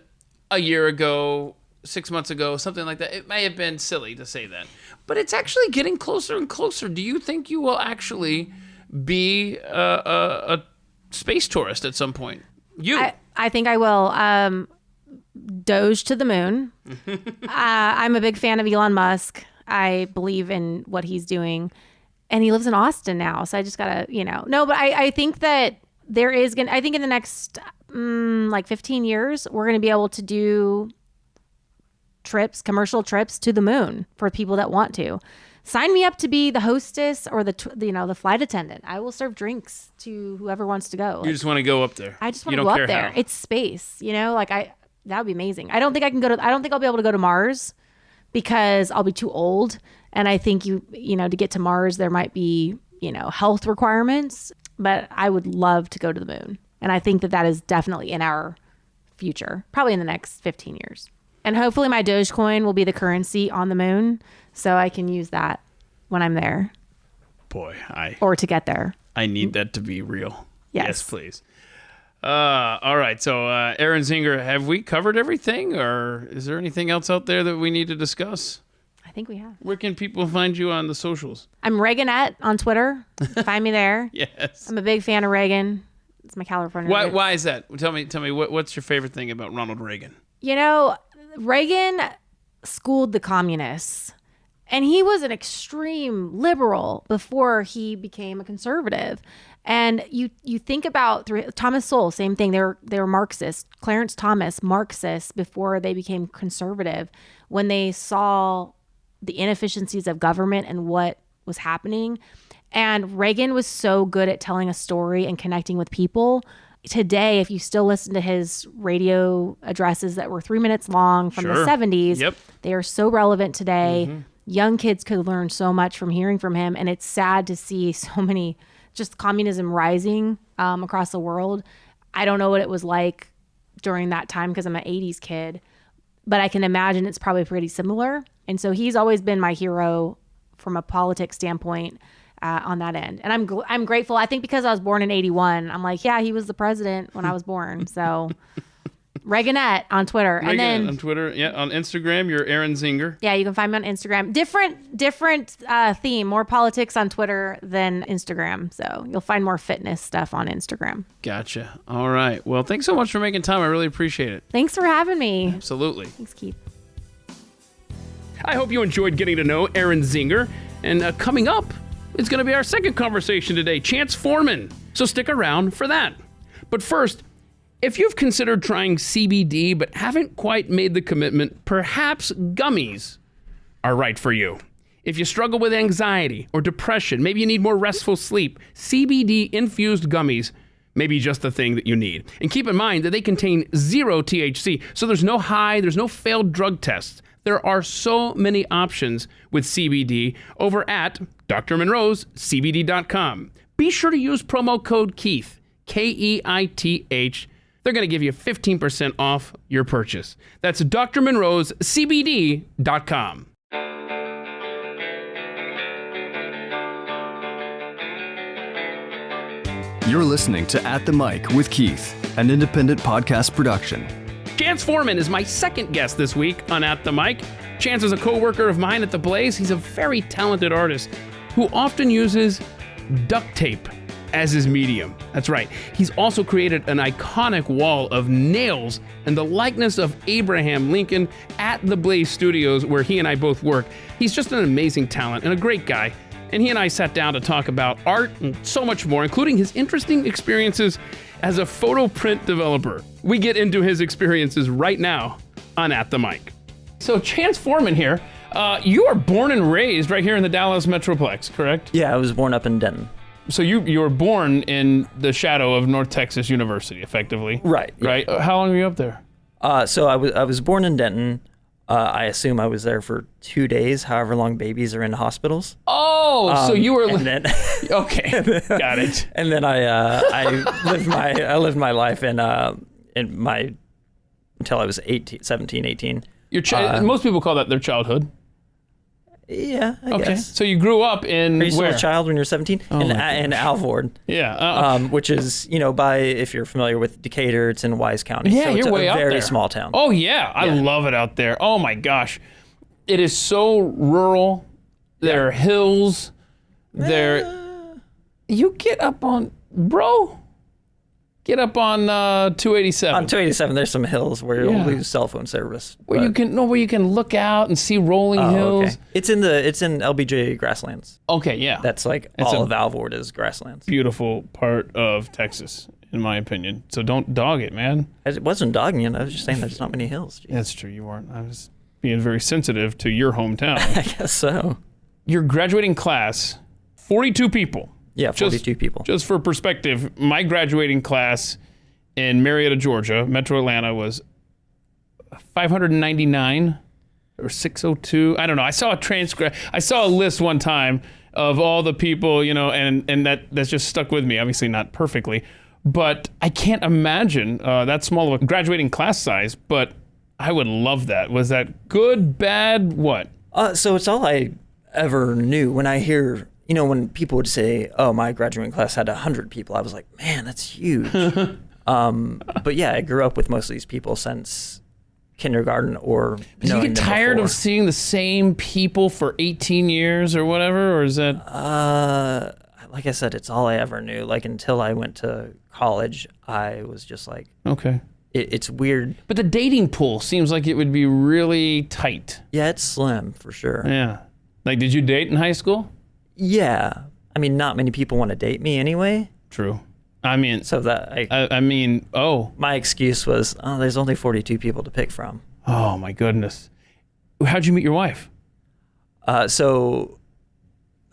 a year ago, 6 months ago, something like that, it may have been silly to say that. But it's actually getting closer and closer. Do you think you will actually be a space tourist at some point? I think I will. Doge to the moon. I'm a big fan of Elon Musk. I believe in what he's doing. And he lives in Austin now. So I just got to, No, but I think that there is going to, I think in the next like 15 years, we're going to be able to do commercial trips to the moon for people that want to. Sign me up to be the hostess or the flight attendant. I will serve drinks to whoever wants to go. You just want to go up there. I just want to go up there. It's space, that would be amazing. I don't think I'll be able to go to Mars because I'll be too old. And I think to get to Mars, there might be, health requirements, but I would love to go to the moon. And I think that is definitely in our future, probably in the next 15 years. And hopefully my Dogecoin will be the currency on the moon, so I can use that when I'm there. Boy, or to get there. I need that to be real. Yes, please. All right. So, Erin Zinger, have we covered everything, or is there anything else out there that we need to discuss? I think we have. Where can people find you on the socials? I'm Reaganette on Twitter. Find me there. Yes. I'm a big fan of Reagan. It's my California. Why is that? Tell me what's your favorite thing about Ronald Reagan? Reagan schooled the communists, and he was an extreme liberal before he became a conservative. And you think about Thomas Sowell, same thing. They were Marxists. Clarence Thomas, Marxist before they became conservative. When they saw the inefficiencies of government and what was happening, And Reagan was so good at telling a story and connecting with people. Today, if you still listen to his radio addresses that were 3 minutes long from the 70s, they are so relevant today. Young kids could learn so much from hearing from him. And it's sad to see so many just communism rising across the world. I don't know what it was like during that time because I'm an 80s kid, but I can imagine it's probably pretty similar. And so he's always been my hero from a politics standpoint on that end. And I'm grateful. I think because I was born in 81, I'm like, yeah, he was the president when I was born. So Reaganette on Twitter. Reaganette and then on Twitter. Yeah. On Instagram, you're Erin Zinger. Yeah, you can find me on Instagram. Different theme, more politics on Twitter than Instagram. So you'll find more fitness stuff on Instagram. Gotcha. All right. Well, thanks so much for making time. I really appreciate it. Thanks for having me. Absolutely. Thanks, Keith. I hope you enjoyed getting to know Erin Zinger. And coming up, it's going to be our second conversation today, Chance Foreman. So stick around for that. But first, if you've considered trying CBD but haven't quite made the commitment, perhaps gummies are right for you. If you struggle with anxiety or depression, maybe you need more restful sleep, CBD-infused gummies may be just the thing that you need. And keep in mind that they contain 0 THC, so there's no high, there's no failed drug tests. There are so many options with CBD over at Dr. Monroe's CBD.com. Be sure to use promo code Keith, Keith. They're going to give you 15% off your purchase. That's Dr. Monroe's CBD.com. You're listening to At the Mic with Keith, an independent podcast production. Chance Foreman is my second guest this week on At the Mic. Chance is a co-worker of mine at The Blaze. He's a very talented artist who often uses duct tape as his medium. That's right. He's also created an iconic wall of nails and the likeness of Abraham Lincoln at The Blaze Studios, where he and I both work. He's just an amazing talent and a great guy. And he and I sat down to talk about art and so much more, including his interesting experiences as a photo print developer. We get into his experiences right now on At the Mic. So Chance Foreman here, you are born and raised right here in the Dallas Metroplex, correct? Yeah, I was born up in Denton. So you were born in the shadow of North Texas University, effectively. Right. Yeah. Right. How long were you up there? So I was born in Denton. I assume I was there for 2 days, however long babies are in hospitos. Oh, so you were. And then, okay, got it. And then I lived my life in my until I was 17, 18. Most people call that their childhood. Yeah, I okay. guess. So you grew up in Are you still where? a child when you're 17? In Alvord. Yeah. Which is, if you're familiar with Decatur, it's in Wise County. Yeah, so it's you're way a out very there. small town. Oh yeah, I love it out there. Oh my gosh, it is so rural. There are hills. You get up on 287. On 287, there's some hills where you'll lose cell phone service. Where you can look out and see rolling hills. Okay. It's in LBJ grasslands. Okay, yeah. That's like all of Alvord is grasslands. Beautiful part of Texas, in my opinion. So don't dog it, man. I wasn't dogging it. I was just saying there's not many hills. Geez. That's true. You weren't. I was being very sensitive to your hometown. I guess so. Your graduating class, 42 people. Yeah, 42 people. Just for perspective, my graduating class in Marietta, Georgia, Metro Atlanta, was 599 or 602. I don't know. I saw a transcript. I saw a list one time of all the people, and that's just stuck with me. Obviously not perfectly, but I can't imagine that small of a graduating class size, but I would love that. Was that good, bad, what? So it's all I ever knew. When I hear, when people would say, oh, my graduating class had 100 people, I was like, man, that's huge. But yeah, I grew up with most of these people since kindergarten or Did you get tired of seeing the same people for 18 years or whatever, or is that? Like I said, it's all I ever knew. Like until I went to college, I was just like, okay. It's weird. But the dating pool seems like it would be really tight. Yeah, it's slim for sure. Yeah. Like, did you date in high school? Yeah. I mean, not many people want to date me anyway. True. I mean, so that my excuse was, there's only 42 people to pick from. Oh my goodness. How'd you meet your wife? So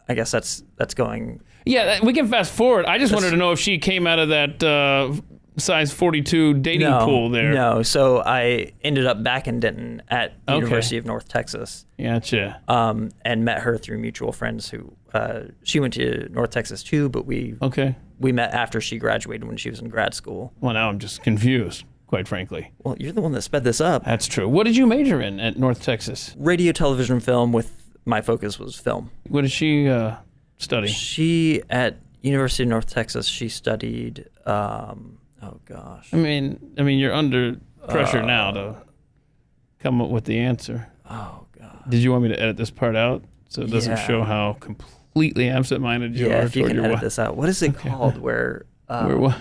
I guess that's going Yeah, we can fast forward. I just wanted to know if she came out of that size 42 dating pool there. No, so I ended up back in Denton at the University of North Texas. Gotcha. And met her through mutual friends who, she went to North Texas too, but we met after she graduated when she was in grad school. Well, now I'm just confused, quite frankly. Well, you're the one that sped this up. That's true. What did you major in at North Texas? Radio, television, film, with my focus was film. What did she study? She, at University of North Texas, she studied, oh gosh. I mean, you're under pressure now to come up with the answer. Oh God. Did you want me to edit this part out so it doesn't show how completely absent-minded you are? Yeah, if you toward can your edit this out. What is it called where... Where what?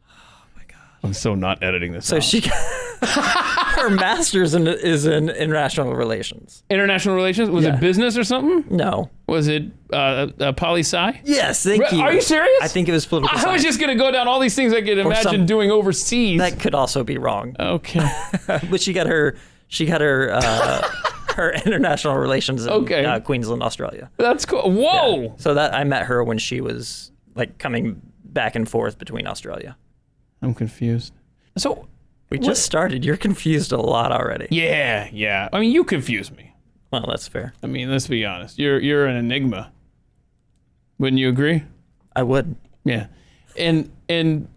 Oh my God. I'm so not editing this out. She her master's is in international relations. International relations? Was it business or something? No. Was it poli-sci? Yes, thank you. Are you serious? I think it was political science. I was just going to go down all these things I could imagine doing overseas. That could also be wrong. Okay. But she got her her international relations in Queensland, Australia. That's cool. Whoa. Yeah. So that I met her when she was like coming back and forth between Australia. I'm confused. So we just started. You're confused a lot already. Yeah. I mean, you confuse me. Well, that's fair. I mean, let's be honest. You're an enigma. Wouldn't you agree? I would. Yeah. And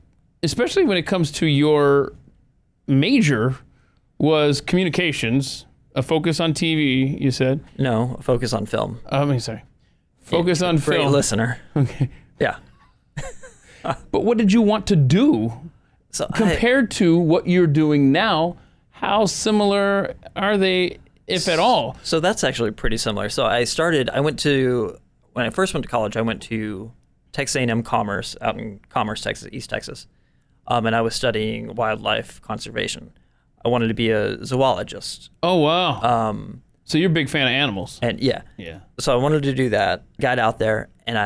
especially when it comes to your major was communications, a focus on TV, you said? No, a focus on film. Sorry. Focus on film. Great listener. Okay. Yeah. But what did you want to do? So compared to what you're doing now, how similar are they, if at all? So that's actually pretty similar. So when I first went to college, I went to Texas A&M Commerce out in Commerce, Texas, East Texas. And I was studying wildlife conservation. I wanted to be a zoologist. Oh, wow. So you're a big fan of animals. And yeah. So I wanted to do that, got out there, and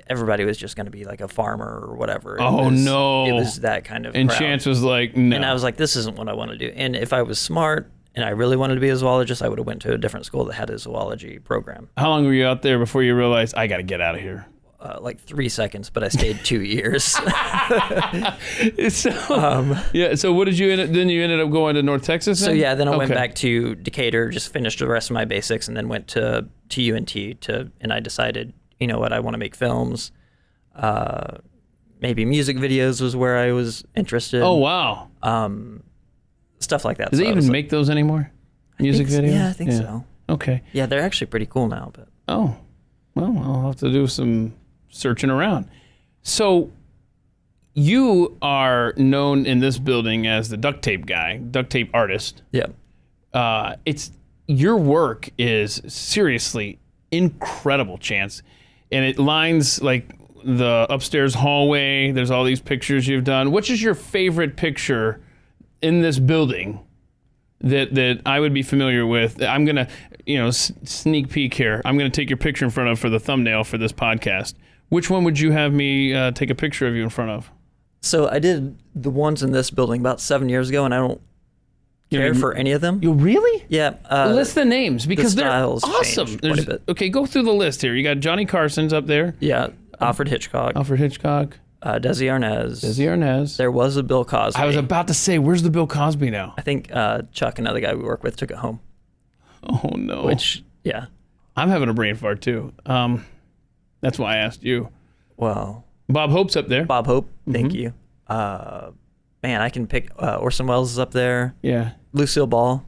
everybody was just going to be like a farmer or whatever. No. It was that kind of And crowd. Chance was like, no. And I was like, this isn't what I want to do. And if I was smart and I really wanted to be a zoologist, I would have went to a different school that had a zoology program. How long were you out there before you realized, I got to get out of here? Like 3 seconds, but I stayed 2 years. So what did you then you ended up going to North Texas? So then I went back to Decatur, just finished the rest of my basics, and then went to UNT and I decided, you know what, I want to make films. Maybe music videos was where I was interested. Oh, wow. Stuff like that. Do they even make those anymore? Music videos? Yeah, I think so. Okay. Yeah, they're actually pretty cool now. But well, I'll have to do some searching around. So you are known in this building as the duct tape guy, duct tape artist. Yeah. Your work is seriously incredible, Chance. And it lines like the upstairs hallway. There's all these pictures you've done. Which is your favorite picture in this building that I would be familiar with? I'm going to, sneak peek here. I'm going to take your picture in front of for the thumbnail for this podcast. Which one would you have me take a picture of you in front of? So I did the ones in this building about 7 years ago, and I don't care for any of them. You really? Yeah. List the names because they're awesome. Okay, go through the list here. You got Johnny Carson's up there. Yeah. Alfred Hitchcock. Desi Arnaz. There was a Bill Cosby. I was about to say, where's the Bill Cosby now? I think Chuck, another guy we work with, took it home. Oh, no. Yeah. I'm having a brain fart, too. That's why I asked you. Well. Bob Hope's up there. Bob Hope, thank you. Man, I can pick Orson Welles is up there. Yeah. Lucille Ball.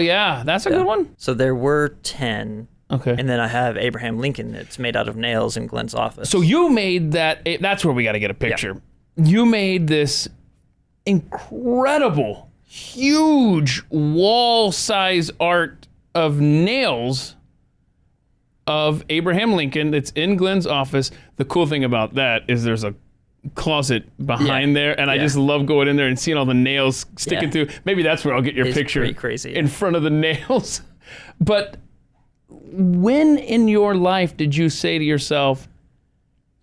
Yeah. That's a good one. So there were 10. Okay. And then I have Abraham Lincoln. It's made out of nails in Glenn's office. So you made that. That's where we got to get a picture. Yeah. You made this incredible, huge wall-size art of nails of Abraham Lincoln that's in Glenn's office. The cool thing about that is there's a closet behind there, and I just love going in there and seeing all the nails sticking through. Maybe that's where I'll get your picture. Pretty crazy. In front of the nails. But when in your life did you say to yourself,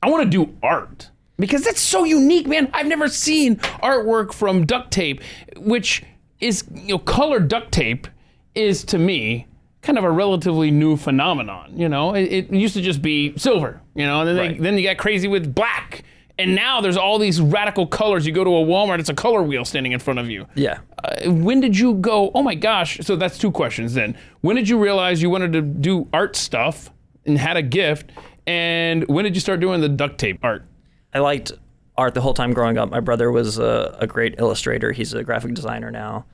I want to do art? Because that's so unique, man. I've never seen artwork from duct tape, which is, colored duct tape is to me kind of a relatively new phenomenon. You know, it used to just be silver. You know, and then then you got crazy with black. And now there's all these radical colors. You go to a Walmart, it's a color wheel standing in front of you. Yeah. When did you go, oh my gosh, so that's 2 questions then. When did you realize you wanted to do art stuff and had a gift? And when did you start doing the duct tape art? I liked art the whole time growing up. My brother was a great illustrator. He's a graphic designer now.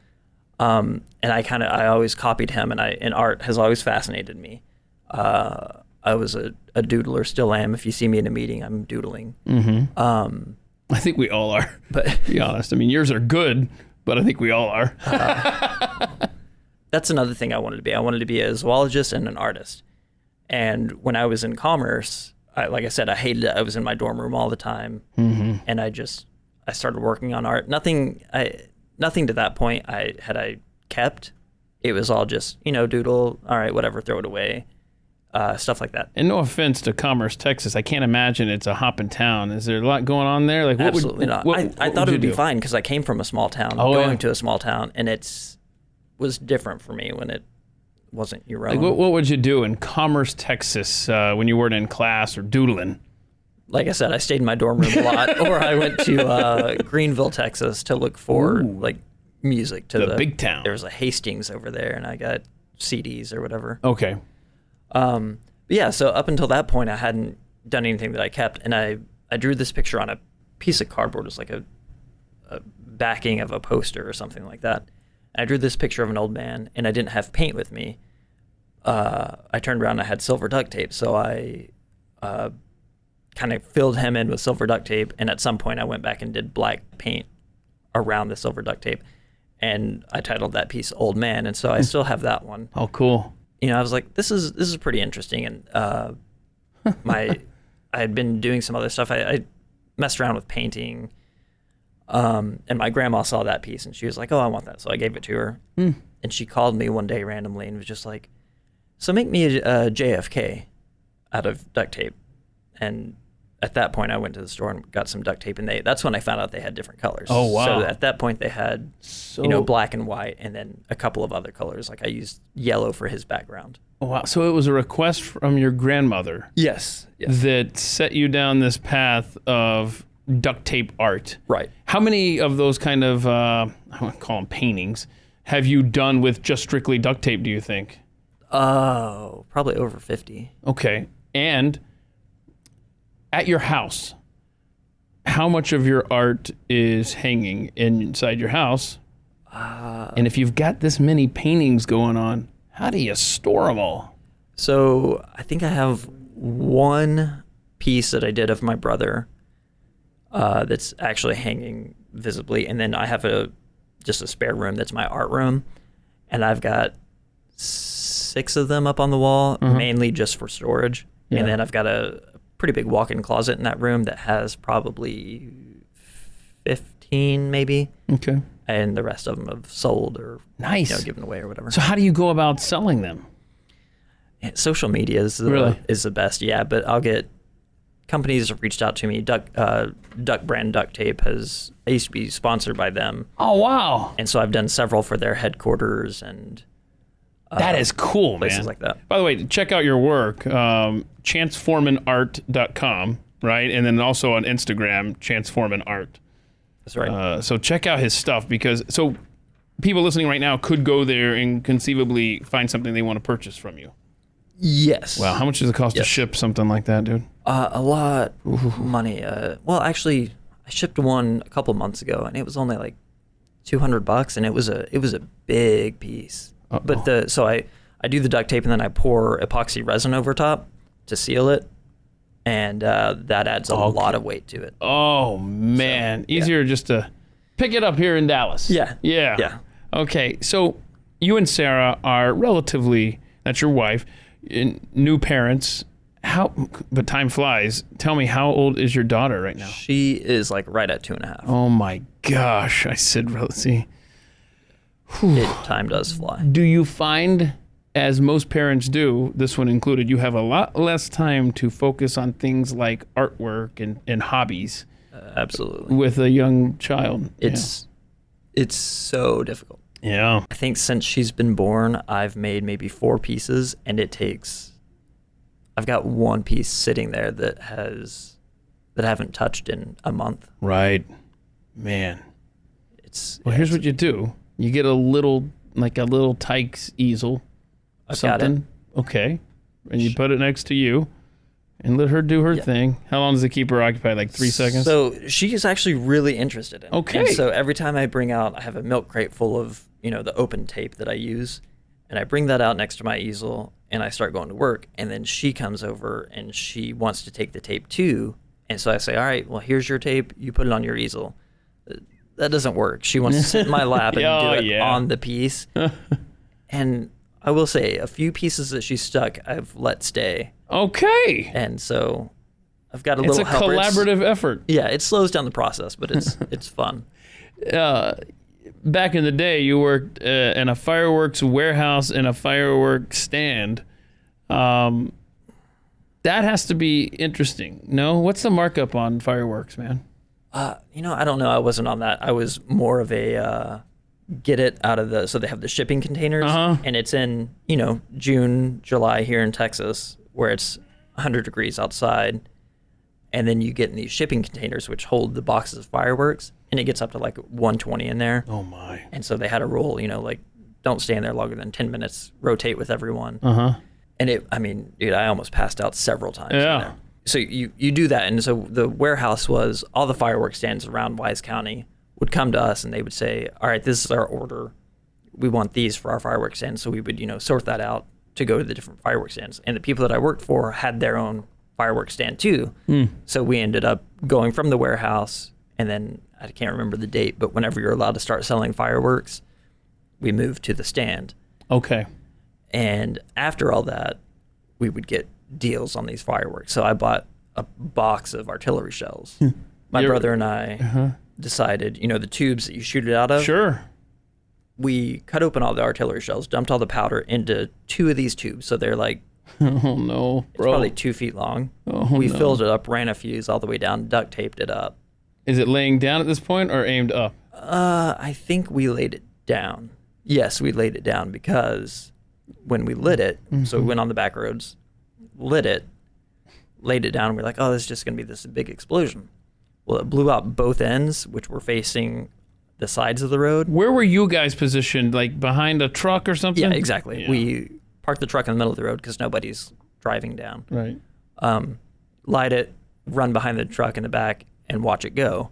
And I always copied him, and art has always fascinated me. I was a doodler, still am. If you see me in a meeting, I'm doodling. I think we all are, But to be honest. I mean, yours are good, but I think we all are. that's another thing I wanted to be. I wanted to be a zoologist and an artist. And when I was in commerce, like I said, I hated it. I was in my dorm room all the time, and I started working on art. Nothing to that point I kept. It was all just, doodle. All right, whatever, throw it away. Stuff like that. And no offense to Commerce, Texas, I can't imagine it's a hopping town. Is there a lot going on there? Like, Absolutely not. I thought it would be fine because I came from a small town, going to a small town, and was different for me when it wasn't your own. Like, what would you do in Commerce, Texas, when you weren't in class or doodling? Like I said, I stayed in my dorm room a lot, or I went to Greenville, Texas, to look for like music to the big town. There was a Hastings over there, and I got CDs or whatever. Okay. But yeah, so up until that point, I hadn't done anything that I kept, and I drew this picture on a piece of cardboard. It was like a backing of a poster or something like that. And I drew this picture of an old man, and I didn't have paint with me. I turned around and I had silver duct tape, so I kind of filled him in with silver duct tape, and at some point I went back and did black paint around the silver duct tape, and I titled that piece Old Man, and so I still have that one. Oh, cool. I was like, this is pretty interesting, and I had been doing some other stuff. I messed around with painting, and my grandma saw that piece, and she was like, oh, I want that, so I gave it to her, and she called me one day randomly and was just like, so make me a JFK out of duct tape. And at that point, I went to the store and got some duct tape, and that's when I found out they had different colors. Oh, wow. So at that point, they had, black and white, and then a couple of other colors. Like I used yellow for his background. Oh, wow. So it was a request from your grandmother. Yes. That set you down this path of duct tape art. Right. How many of those kind of, I want to call them paintings, have you done with just strictly duct tape, do you think? Oh, probably over 50. Okay. And at your house, how much of your art is hanging inside your house? And if you've got this many paintings going on, how do you store them all? So I think I have one piece that I did of my brother that's actually hanging visibly, and then I have just a spare room that's my art room, and I've got 6 of them up on the wall, mainly just for storage. Yeah. And then I've got a pretty big walk-in closet in that room that has probably 15 maybe. Okay. And the rest of them have sold or given away or whatever. So how do you go about selling them? Social media is the best, yeah. But I'll get companies have reached out to me. Duct brand duct tape I used to be sponsored by them. Oh, wow. And so I've done several for their headquarters and that is cool, places man. like that. By the way, check out your work, chanceforemanart.com, right? And then also on Instagram, chanceforemanart. That's right. So check out his stuff because people listening right now could go there and conceivably find something they want to purchase from you. Yes. Wow, how much does it cost to ship something like that, dude? A lot of money. Well, actually, I shipped one a couple months ago, and it was only like $200, and it was a big piece. Uh-oh. But so I do the duct tape, and then I pour epoxy resin over top to seal it, and that adds a lot of weight to it. Oh man, so, easier just to pick it up here in Dallas. Yeah. Okay, so you and Sarah are relatively, that's your wife, new parents. But time flies. Tell me, how old is your daughter right now? She is like right at 2.5. Oh my gosh, I said, see. Time does fly. Do you find, as most parents do, this one included, you have a lot less time to focus on things like artwork and hobbies? Absolutely. With a young child. It's so difficult. Yeah. I think since she's been born, I've made maybe 4 pieces, and I've got 1 piece sitting there that I haven't touched in a month. Right. Man. Well, here's what you do. You get a little Tykes easel. I've something. got it. Okay. And you put it next to you and let her do her thing. How long does it keep her occupied? Like 3 seconds? So she is actually really interested in it. Okay. And so every time I have a milk crate full of, the open tape that I use, and I bring that out next to my easel, and I start going to work, and then she comes over and she wants to take the tape too. And so I say, all right, well, here's your tape. You put it on your easel. That doesn't work. She wants to sit in my lap and do it on the piece. And I will say, a few pieces that she stuck, I've let stay. Okay. And so I've got a It's little a helper. collaborative effort. Yeah, it slows down the process, but it's fun. Back in the day, you worked in a fireworks warehouse and a fireworks stand. That has to be interesting. No? What's the markup on fireworks, man? I don't know. I wasn't on that. I was more of a get it out of so they have the shipping containers, and it's in, June, July here in Texas, where it's 100 degrees outside, and then you get in these shipping containers, which hold the boxes of fireworks, and it gets up to like 120 in there. Oh, my. And so they had a rule, don't stay in there longer than 10 minutes, rotate with everyone. And dude, I almost passed out several times in there. So you do that, and so the warehouse was all the fireworks stands around Wise County would come to us, and they would say, all right, this is our order. We want these for our fireworks stands. So we would, sort that out to go to the different fireworks stands. And the people that I worked for had their own fireworks stand too. So we ended up going from the warehouse, and then I can't remember the date, but whenever you're allowed to start selling fireworks, we moved to the stand. Okay. And after all that, we would get deals on these fireworks. So I bought a box of artillery shells. My brother and I decided, the tubes that you shoot it out of. Sure. We cut open all the artillery shells, dumped all the powder into 2 of these tubes. So they're like, oh no, it's probably 2 feet long. We filled it up, ran a fuse all the way down, duct taped it up. Is it laying down at this point or aimed up? I think we laid it down. Yes, we laid it down because when we lit it, so we went on the back roads, lit it, laid it down, and we're like, oh, this is just going to be this big explosion. Well, it blew out both ends, which were facing the sides of the road. Where were you guys positioned? Like behind a truck or something? Yeah, exactly. Yeah. We parked the truck in the middle of the road because nobody's driving down. Right. Light it, run behind the truck in the back, and watch it go.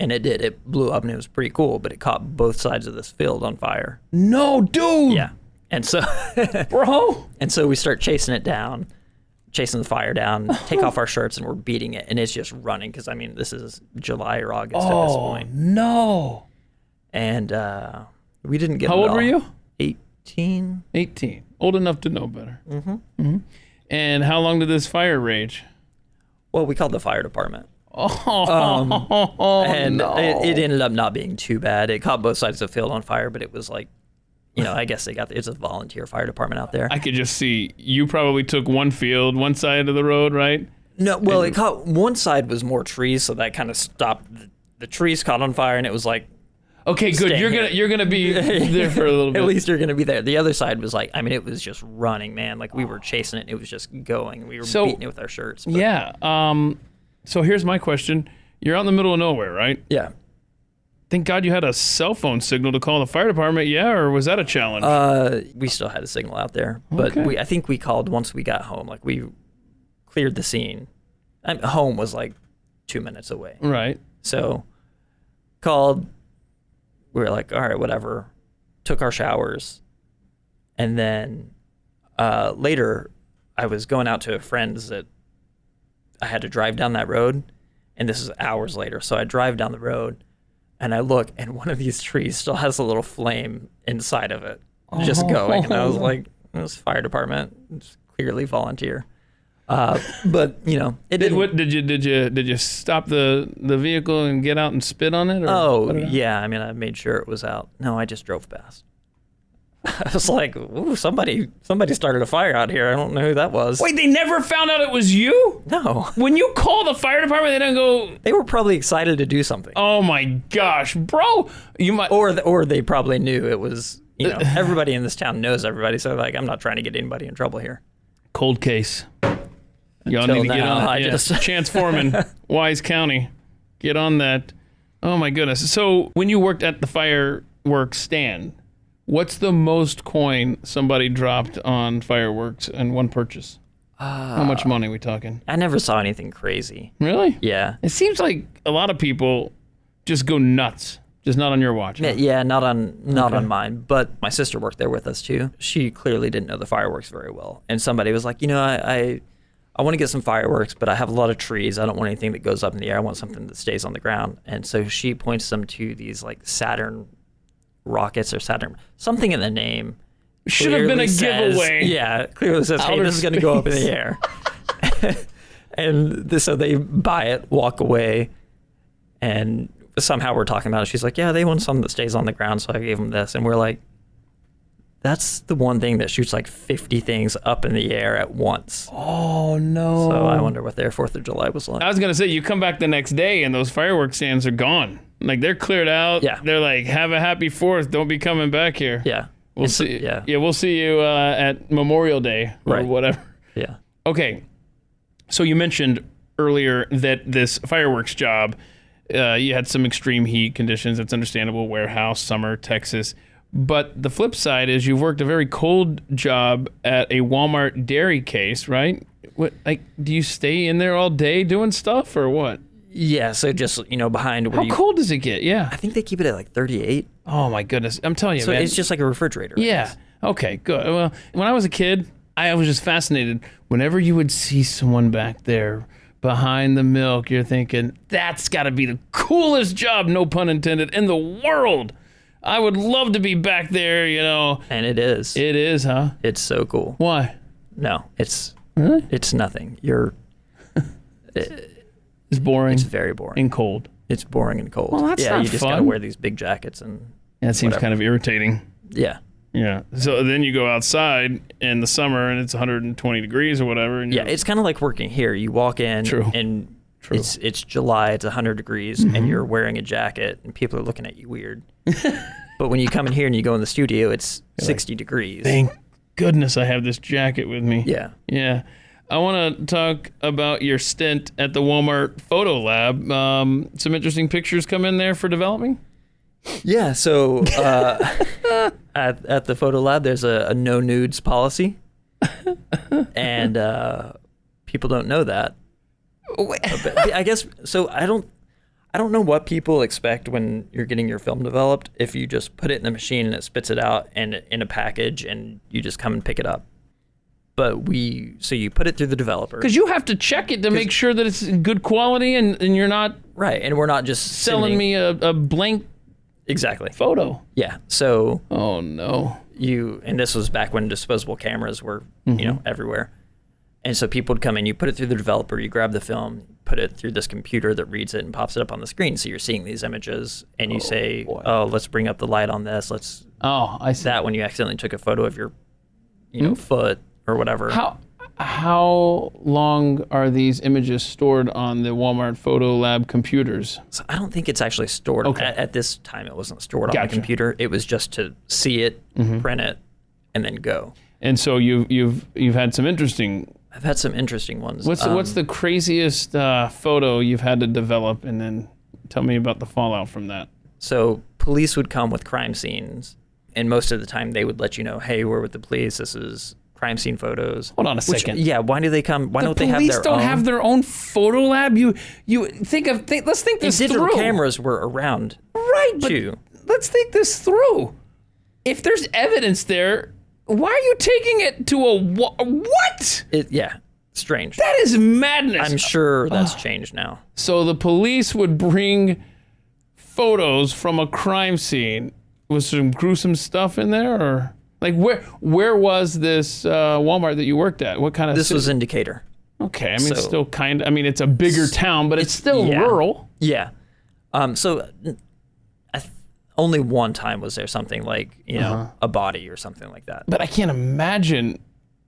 And it did. It blew up, and it was pretty cool, but it caught both sides of this field on fire. No, dude! Yeah. And so... Bro! And so we start chasing the fire down, take off our shirts, and we're beating it. And it's just running because, this is July or August at this point. No. And we didn't get How old were you? 18. 18. Old enough to know better. And how long did this fire rage? Well, we called the fire department. And no. It ended up not being too bad. It caught both sides of the field on fire, but it was like, I guess it's a volunteer fire department out there. I could just see you probably took one side of the road, right? No, well, it caught one side was more trees, so that kind of stopped. The trees caught on fire, and it was like, okay, good. You're gonna be there for a little bit. At least you're gonna be there. The other side was like, it was just running, man. Like we were chasing it, and it was just going. We were beating it with our shirts. But. Yeah. So here's my question: you're out in the middle of nowhere, right? Yeah. Thank God you had a cell phone signal to call the fire department, or was that a challenge? We still had a signal out there, but I think we called once we got home. Like we cleared the scene. Home was like 2 minutes away. Right. So called. We were like, all right, whatever. Took our showers, and then later, I was going out to a friend's that I had to drive down that road, and this is hours later. So I drive down the road. And I look, and one of these trees still has a little flame inside of it, just going. And I was like, it was fire department. It's clearly volunteer. But it didn't. Did you stop the vehicle and get out and spit on it? Or oh yeah, I made sure it was out. No, I just drove past. I was like, ooh, somebody started a fire out here. I don't know who that was. Wait, they never found out it was you? No. When you call the fire department, they don't go, They were probably excited to do something. oh my gosh, bro. You might. Or they probably knew it was, everybody in this town knows everybody. So like, I'm not trying to get anybody in trouble here. Cold case. Y'all Until need to get now, on I that. just- Chance Foreman, Wise County. Get on that. Oh my goodness. So when you worked at the fireworks stand, what's the most coin somebody dropped on fireworks in one purchase? How much money are we talking? I never saw anything crazy. Really? Yeah. It seems like a lot of people just go nuts. Just not on your watch. Huh? Yeah, not on mine. But my sister worked there with us too. She clearly didn't know the fireworks very well. And somebody was like, I want to get some fireworks, but I have a lot of trees. I don't want anything that goes up in the air. I want something that stays on the ground. And so she points them to these like Saturn rockets or Saturn, something in the name. Should have been a giveaway. Yeah, clearly says, hey, Outer this is going to go up in space. the air. And so they buy it, walk away, and somehow we're talking about it. She's like, yeah, they want something that stays on the ground, so I gave them this. And we're like, that's the one thing that shoots like 50 things up in the air at once. Oh no. So I wonder what their 4th of July was like. I was going to say, you come back the next day and those fireworks stands are gone. Like they're cleared out. Yeah. They're like, have a happy 4th. Don't be coming back here. Yeah. We'll And so- see. Yeah. We'll see you at Memorial Day or Right. whatever. Yeah. Okay. So you mentioned earlier that this fireworks job, you had some extreme heat conditions. That's understandable. Warehouse, summer, Texas. But the flip side is you've worked a very cold job at a Walmart dairy case, right? What, like, do you stay in there all day doing stuff or what? Yeah. So just, behind where How cold does it get? Yeah. I think they keep it at like 38. Oh my goodness. I'm telling you, So man. it's just like a refrigerator. I Yeah. guess. Okay, good. Well, when I was a kid, I was just fascinated. Whenever you would see someone back there behind the milk, you're thinking, that's got to be the coolest job, no pun intended, in the world. I would love to be back there, And it is. It is, huh? It's so cool. Why? No, it's Really? it's nothing. It's boring It's very boring. and cold. It's boring and cold. Well, that's yeah, not you just fun. gotta wear these big jackets and That seems Whatever. kind of irritating. yeah. Yeah. So then you go outside in the summer and it's 120 degrees or whatever. And Yeah, it's kind of like working here. You walk in True. and True. it's July, it's 100 degrees, and you're wearing a jacket, and people are looking at you weird. But when you come in here and you go in the studio, it's 60 degrees. Thank goodness I have this jacket with me. Yeah. Yeah. I want to talk about your stint at the Walmart Photo Lab. Some interesting pictures come in there for developing? Yeah, so at the photo lab, there's a no nudes policy, and people don't know that. But I guess so. I don't know what people expect when you're getting your film developed. If you just put it in the machine and it spits it out and in a package, and you just come and pick it up. But so you put it through the developer, Because you have to check it to make sure that it's good quality and you're not right? And we're not just selling sending- me a blank exactly. photo. Yeah. So Oh, no. and this was back when disposable cameras were everywhere, and so people would come in, you put it through the developer, you grab the film, put it through this computer that reads it and pops it up on the screen, so you're seeing these images, and you say, boy. oh, let's bring up the light on this, let's Oh, I see. that when you accidentally took a photo of your foot or whatever. How long are these images stored on the Walmart Photo Lab computers? So I don't think it's actually stored. Okay. At this time, it wasn't stored on Gotcha. the computer. It was just to see it, print it, and then go. And so you've had some interesting. I've had some interesting ones. What's the craziest photo you've had to develop, and then tell me about the fallout from that. So police would come with crime scenes, and most of the time they would let you know, hey, we're with the police. This is crime scene photos. Hold on a second. Yeah, why do they come? Why The don't they have police their don't own? have their own photo lab. You let's think And this digital through. cameras were around right? But too. let's think this through. If there's evidence there, why are you taking it to a what? Strange. That is madness. I'm sure that's changed now. So the police would bring photos from a crime scene. Was some gruesome stuff in there, or like where was this Walmart that you worked at? What kind of This city? was Indicator. Okay, I mean, it's So- still kind of. I mean, it's a bigger town, but it's still yeah. rural. Yeah. So only one time was there something like, a body or something like that. But I can't imagine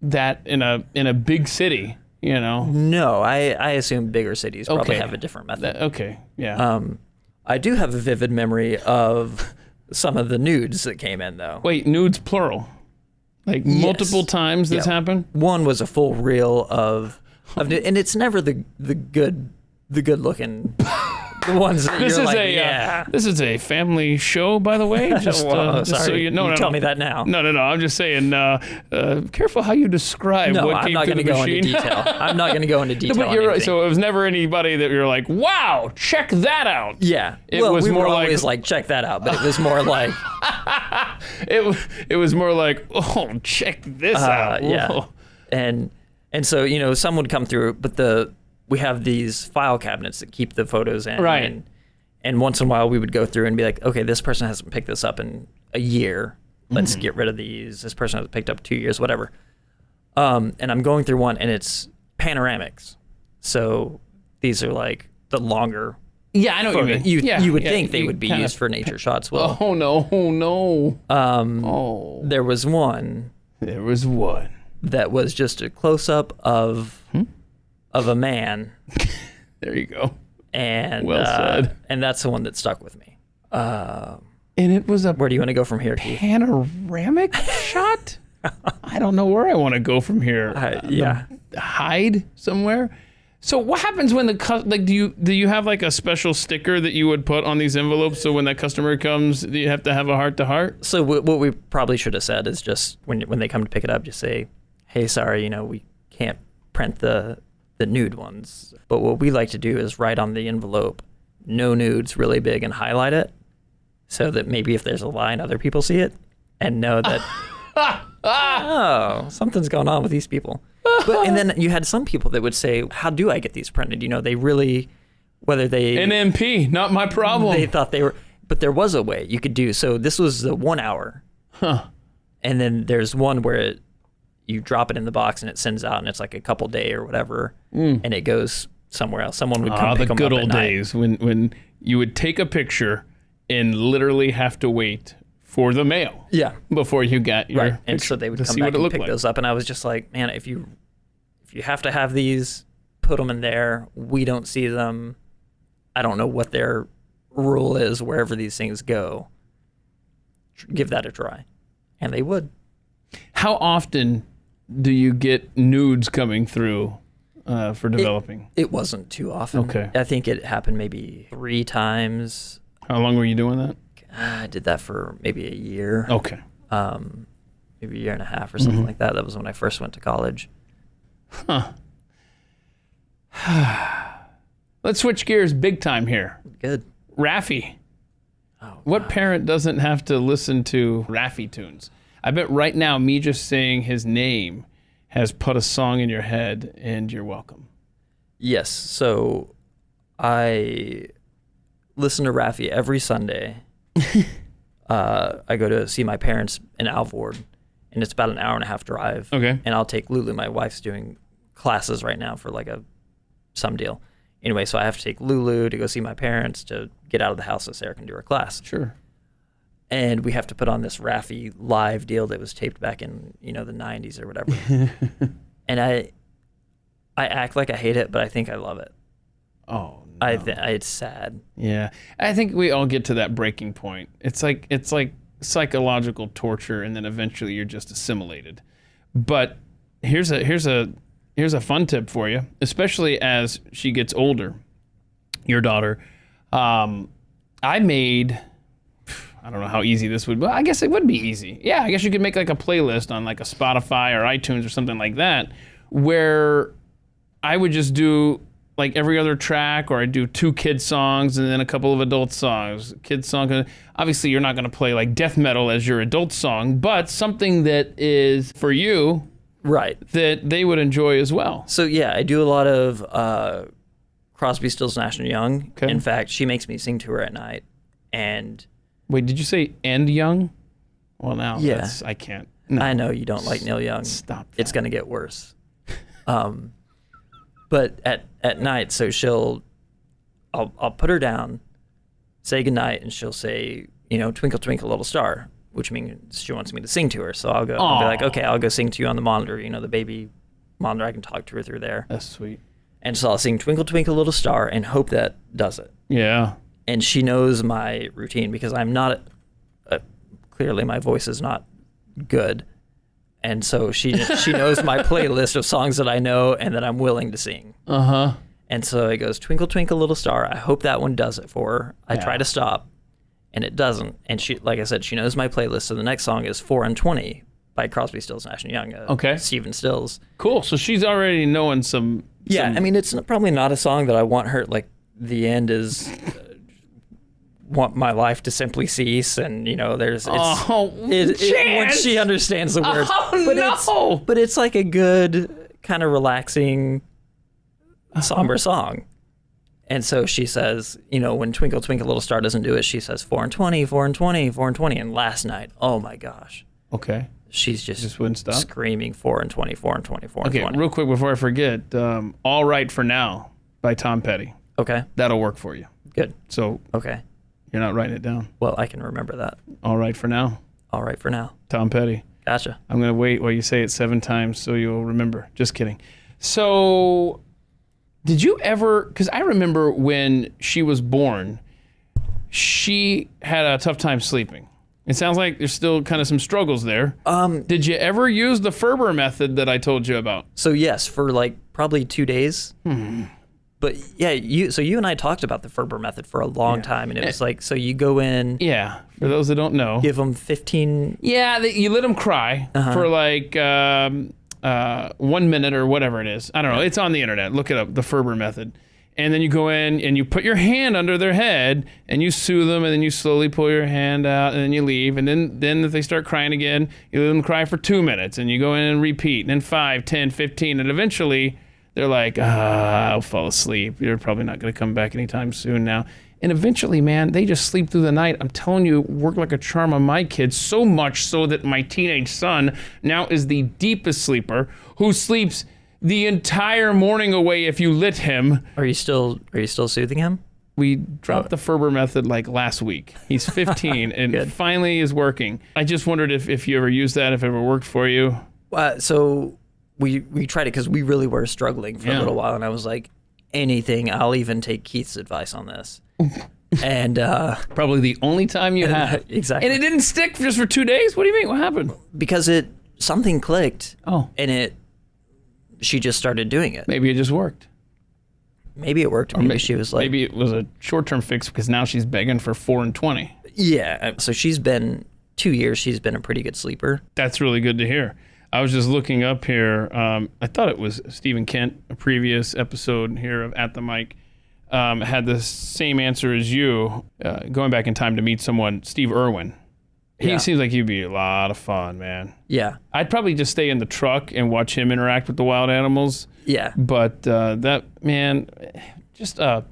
that in a big city, No, I assume bigger cities probably have a different method. Okay, yeah. I do have a vivid memory of some of the nudes that came in, though. Wait, nudes plural? Like multiple times this happened? One was a full reel of and it's never the good looking the ones that This you're is like, this is a family show, by the way. Just, Whoa, just so sorry. you know. You tell me that now. No. I'm just saying. Careful how you describe No, what I'm came not through going the to go into machine. detail. I'm not going to go into detail. But on you're right. anything. So it was never anybody that you're like, wow, check that out. Yeah. It well, was we more were like- always like, check that out, but it was more like, It was more like, oh, check this out. yeah. Whoa. And so, some would come through, but we have these file cabinets that keep the photos in. Right. And once in a while we would go through and be like, okay, this person hasn't picked this up in a year. Let's get rid of these. This person hasn't picked up 2 years, whatever. And I'm going through one and it's panoramics. So these are like the longer Yeah, I know what you mean. you would think they would be kind used for nature shots. Well, Oh no. there was one There was one. that was just a close-up of a man. There you go. And Well said. And that's the one that stuck with me. And it was a Where do you want to go from here, Keith? panoramic shot? I don't know where I want to go from here. Yeah. Hide somewhere? So what happens when do you have like a special sticker that you would put on these envelopes so when that customer comes, do you have to have a heart-to-heart? So what we probably should have said is just when they come to pick it up, just say, hey, sorry, we can't print the nude ones. But what we like to do is write on the envelope, no nudes, really big, and highlight it so that maybe if there's a line, other people see it and know that, oh, something's going on with these people. And then you had some people that would say, how do I get these printed? They really, whether they... NMP, not my problem. They thought they were... But there was a way you could do. So this was the 1 hour. Huh. And then there's one where you drop it in the box and it sends out and it's like a couple day or whatever. And it goes somewhere else. Someone would come pick the them good up at old night. days when you would take a picture and literally have to wait for the mail. Yeah. Before you got your Right. And picture so they would to come see back what it and looked pick like. those up. And I was just like, man, if you have to have these, put them in there. We don't see them. I don't know what their rule is wherever these things go. Give that a try. And they would. How often do you get nudes coming through for developing? It wasn't too often. Okay. I think it happened maybe 3 times. How long were you doing that? I did that for maybe a year. Okay. Maybe a year and a half or something like that. That was when I first went to college. Huh. Let's switch gears big time here. Good. Raffi. Oh, What parent doesn't have to listen to Raffi tunes? I bet right now me just saying his name has put a song in your head, and you're welcome. Yes. So I listen to Raffi every Sunday. I go to see my parents in Alvord, and it's about an hour and a half drive. Okay. And I'll take Lulu. My wife's doing classes right now for like some deal. Anyway, so I have to take Lulu to go see my parents to get out of the house so Sarah can do her class. Sure. And we have to put on this Raffi live deal that was taped back in, the 90s or whatever. And I act like I hate it, but I think I love it. Oh, no. It's sad. Yeah. I think we all get to that breaking point. It's like psychological torture, and then eventually you're just assimilated. But here's a fun tip for you, especially as she gets older, your daughter. I don't know how easy this would be. I guess it would be easy. Yeah, I guess you could make like a playlist on like a Spotify or iTunes or something like that, where I would just do like every other track, or I do 2 kid songs and then a couple of adult songs. Kid song. Obviously, you're not going to play like death metal as your adult song, but something that is for you, Right. that they would enjoy as well. So, yeah, I do a lot of Crosby, Stills, Nash & Young. Okay. In fact, she makes me sing to her at night. And Wait, did you say "and Young"? Well, now Yeah. I can't. No. I know you don't like Neil Young. Stop that. It's going to get worse. But at night, so I'll put her down, say goodnight, and she'll say, Twinkle Twinkle Little Star, which means she wants me to sing to her. So I'll be like, okay, I'll go sing to you on the monitor, the baby monitor. I can talk to her through there. That's sweet. And so I'll sing Twinkle Twinkle Little Star and hope that does it. Yeah. And she knows my routine because I'm not, clearly my voice is not good. And so she knows my playlist of songs that I know and that I'm willing to sing. Uh-huh. And so it goes, Twinkle Twinkle Little Star. I hope that one does it for her. I try to stop, and it doesn't. And she, like I said, she knows my playlist. So the next song is 4 and 20 by Crosby, Stills, Nash & Young. Okay. Stephen Stills. Cool. So she's already knowing some... Yeah, it's probably not a song that I want her, like, the end is... want my life to simply cease, and there's when she understands the words. But it's like a good kind of relaxing somber song. And so she says, when Twinkle Twinkle Little Star doesn't do it, she says 4 and 20, 4 and 20, 4 and 20. And last night, oh my gosh, okay, she's just wouldn't stop screaming 4 and 20, 4 and 20, 4 and 20. Okay, real quick before I forget, All Right for Now by Tom Petty. Okay, that'll work for you. Good. So okay. You're not writing it down. Well, I can remember that. All Right for Now. All Right for Now. Tom Petty. Gotcha. I'm going to wait while you say it 7 times so you'll remember. Just kidding. So, did you ever, because I remember when she was born, she had a tough time sleeping. It sounds like there's still kind of some struggles there. Did you ever use the Ferber method that I told you about? So yes, for like probably 2 days. But yeah, you and I talked about the Ferber method for a long time, and it was like, so you go in. Yeah, for those that don't know. Give them 15. Yeah, you let them cry for like 1 minute or whatever it is. I don't know. It's on the internet. Look it up, the Ferber method. And then you go in and you put your hand under their head and you soothe them, and then you slowly pull your hand out, and then you leave. And then if they start crying again, you let them cry for 2 minutes, and you go in and repeat, and then 5, 10, 15, and eventually they're like, I'll fall asleep. You're probably not going to come back anytime soon now. And eventually, man, they just sleep through the night. I'm telling you, it worked like a charm on my kids, so much so that my teenage son now is the deepest sleeper, who sleeps the entire morning away if you lit him. Are you still soothing him? We dropped the Ferber method like last week. He's 15 and it finally is working. I just wondered if you ever used that, if it ever worked for you. So we tried it because we really were struggling for a little while, and I was like, anything, I'll even take Keith's advice on this. And probably the only time you have. Exactly. And it didn't stick just for 2 days? What do you mean? What happened? Because something clicked. Oh. And she just started doing it. Maybe it just worked. Maybe it worked. Maybe she was like... Maybe it was a short-term fix because now she's begging for 4 and 20. Yeah. So she's been, 2 years, she's been a pretty good sleeper. That's really good to hear. I was just looking up here. I thought it was Stephen Kent, a previous episode here of At the Mic, had the same answer as you, going back in time to meet someone, Steve Irwin. He seems like he'd be a lot of fun, man. Yeah. I'd probably just stay in the truck and watch him interact with the wild animals. Yeah. But that, man, just a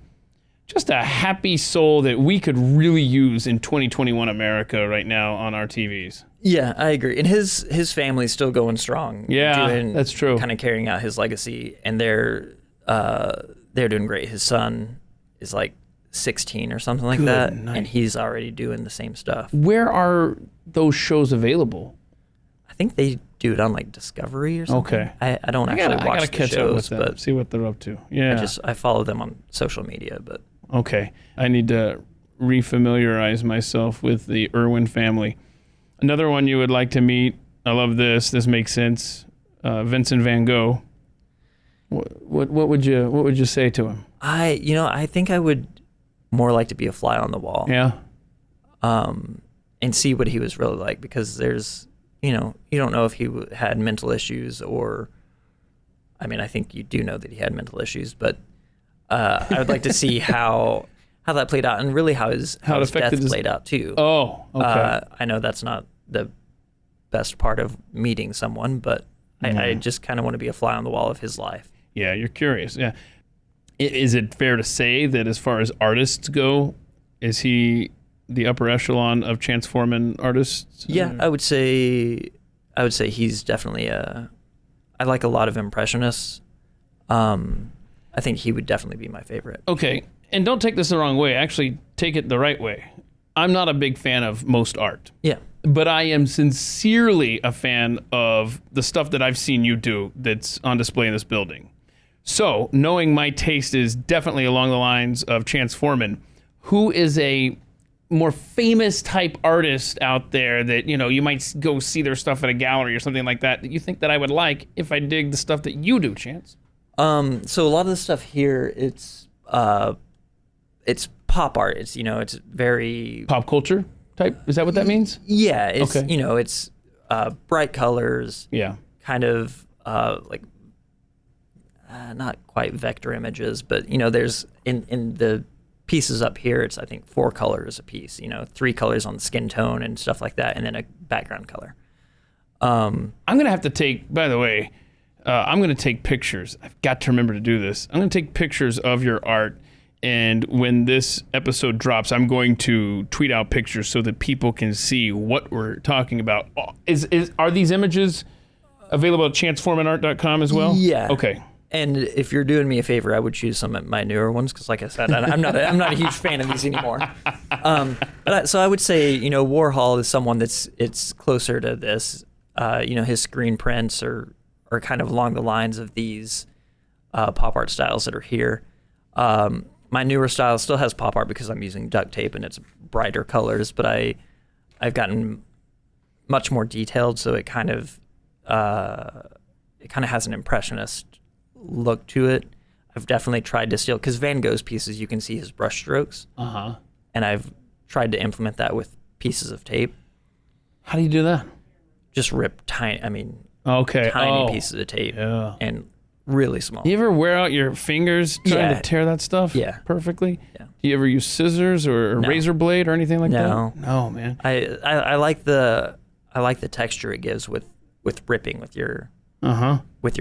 happy soul that we could really use in 2021 America right now on our TVs. Yeah, I agree. And his family's still going strong. Yeah, that's true. Kind of carrying out his legacy, and they're doing great. His son is like 16 or something like that, and he's already doing the same stuff. Where are those shows available? I think they do it on like Discovery or something. Okay. I don't actually watch I gotta the catch shows, up with them, but see what they're up to. Yeah. I follow them on social media, but okay. I need to refamiliarize myself with the Irwin family. Another one you would like to meet. I love this. This makes sense. Vincent Van Gogh. What would you say to him? I think I would more like to be a fly on the wall. Yeah. And see what he was really like, because there's, you don't know if he had mental issues, or, I mean, I think you do know that he had mental issues, but I would like to see how that played out, and really how his death played out too. Oh, okay. I know that's not the best part of meeting someone, but I just kind of want to be a fly on the wall of his life. Yeah, you're curious. Yeah. Is it fair to say that as far as artists go, is he the upper echelon of Chance Foreman artists? Yeah, I would say he's definitely I like a lot of impressionists. I think he would definitely be my favorite. Okay. And don't take this the wrong way. Actually, take it the right way. I'm not a big fan of most art. Yeah. But I am sincerely a fan of the stuff that I've seen you do that's on display in this building. So, knowing my taste is definitely along the lines of Chance Foreman, who is a more famous type artist out there that, you might go see their stuff at a gallery or something like that you think that I would like if I dig the stuff that you do, Chance? So a lot of the stuff here, it's pop art. It's, it's very... Pop culture type? Is that what that means? Yeah. It's, Okay. It's bright colors. Yeah. Kind of not quite vector images, but, there's in the pieces up here, it's, I think, 4 colors a piece, 3 colors on the skin tone and stuff like that, and then a background color. I'm going to have to take, by the way, I'm going to take pictures. I've got to remember to do this. I'm going to take pictures of your art, and when this episode drops, I'm going to tweet out pictures so that people can see what we're talking about. Are these images available at chanceforemanart.com as well? Yeah. Okay. And if you're doing me a favor, I would choose some of my newer ones because, like I said, I'm not a huge fan of these anymore. So I would say, Warhol is someone it's closer to this. His screen prints are kind of along the lines of these pop art styles that are here. My newer style still has pop art because I'm using duct tape and it's brighter colors, but I've gotten much more detailed, so it kind of has an impressionist look to it. I've definitely tried to steal, because Van Gogh's pieces, you can see his brush strokes. Uh-huh. And I've tried to implement that with pieces of tape. How do you do that? Just rip tiny pieces of tape. Yeah. And really small. You ever wear out your fingers trying to tear that stuff perfectly? Yeah. Do you ever use scissors or a razor blade or anything like that? No, man. I like the texture it gives with ripping with your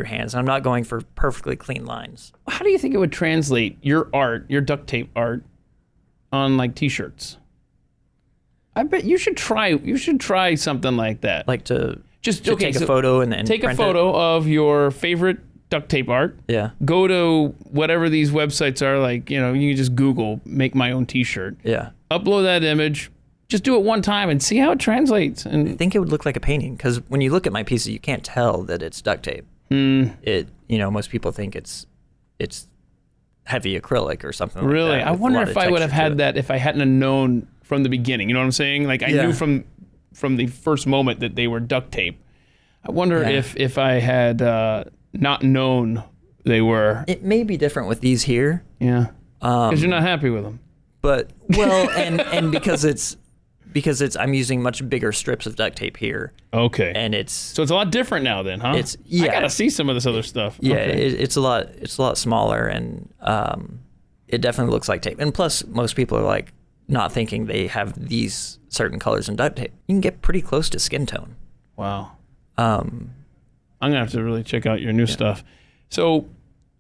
hands. I'm not going for perfectly clean lines. How do you think it would translate your art, your duct tape art, on like t-shirts? I bet you should try something like that. Like to take a so photo and then take a print photo of your favorite duct tape art. Yeah. Go to whatever these websites are, like, you can just Google make my own t-shirt. Yeah. Upload that image. Just do it one time and see how it translates. And I think it would look like a painting, because when you look at my pieces, you can't tell that it's duct tape. Most people think it's heavy acrylic or something like that. Really? I wonder if I would have had that if I hadn't have known from the beginning. You know what I'm saying? Like, I knew from the first moment that they were duct tape. I wonder if I had not known they were. It may be different with these here. Yeah. Because you're not happy with them. But, well, and because I'm using much bigger strips of duct tape here. Okay. And so it's a lot different now then, huh? I gotta see some of this other stuff. Yeah, okay. it's a lot smaller, and it definitely looks like tape. And plus, most people are like not thinking they have these certain colors in duct tape. You can get pretty close to skin tone. Wow. I'm gonna have to really check out your new stuff. So,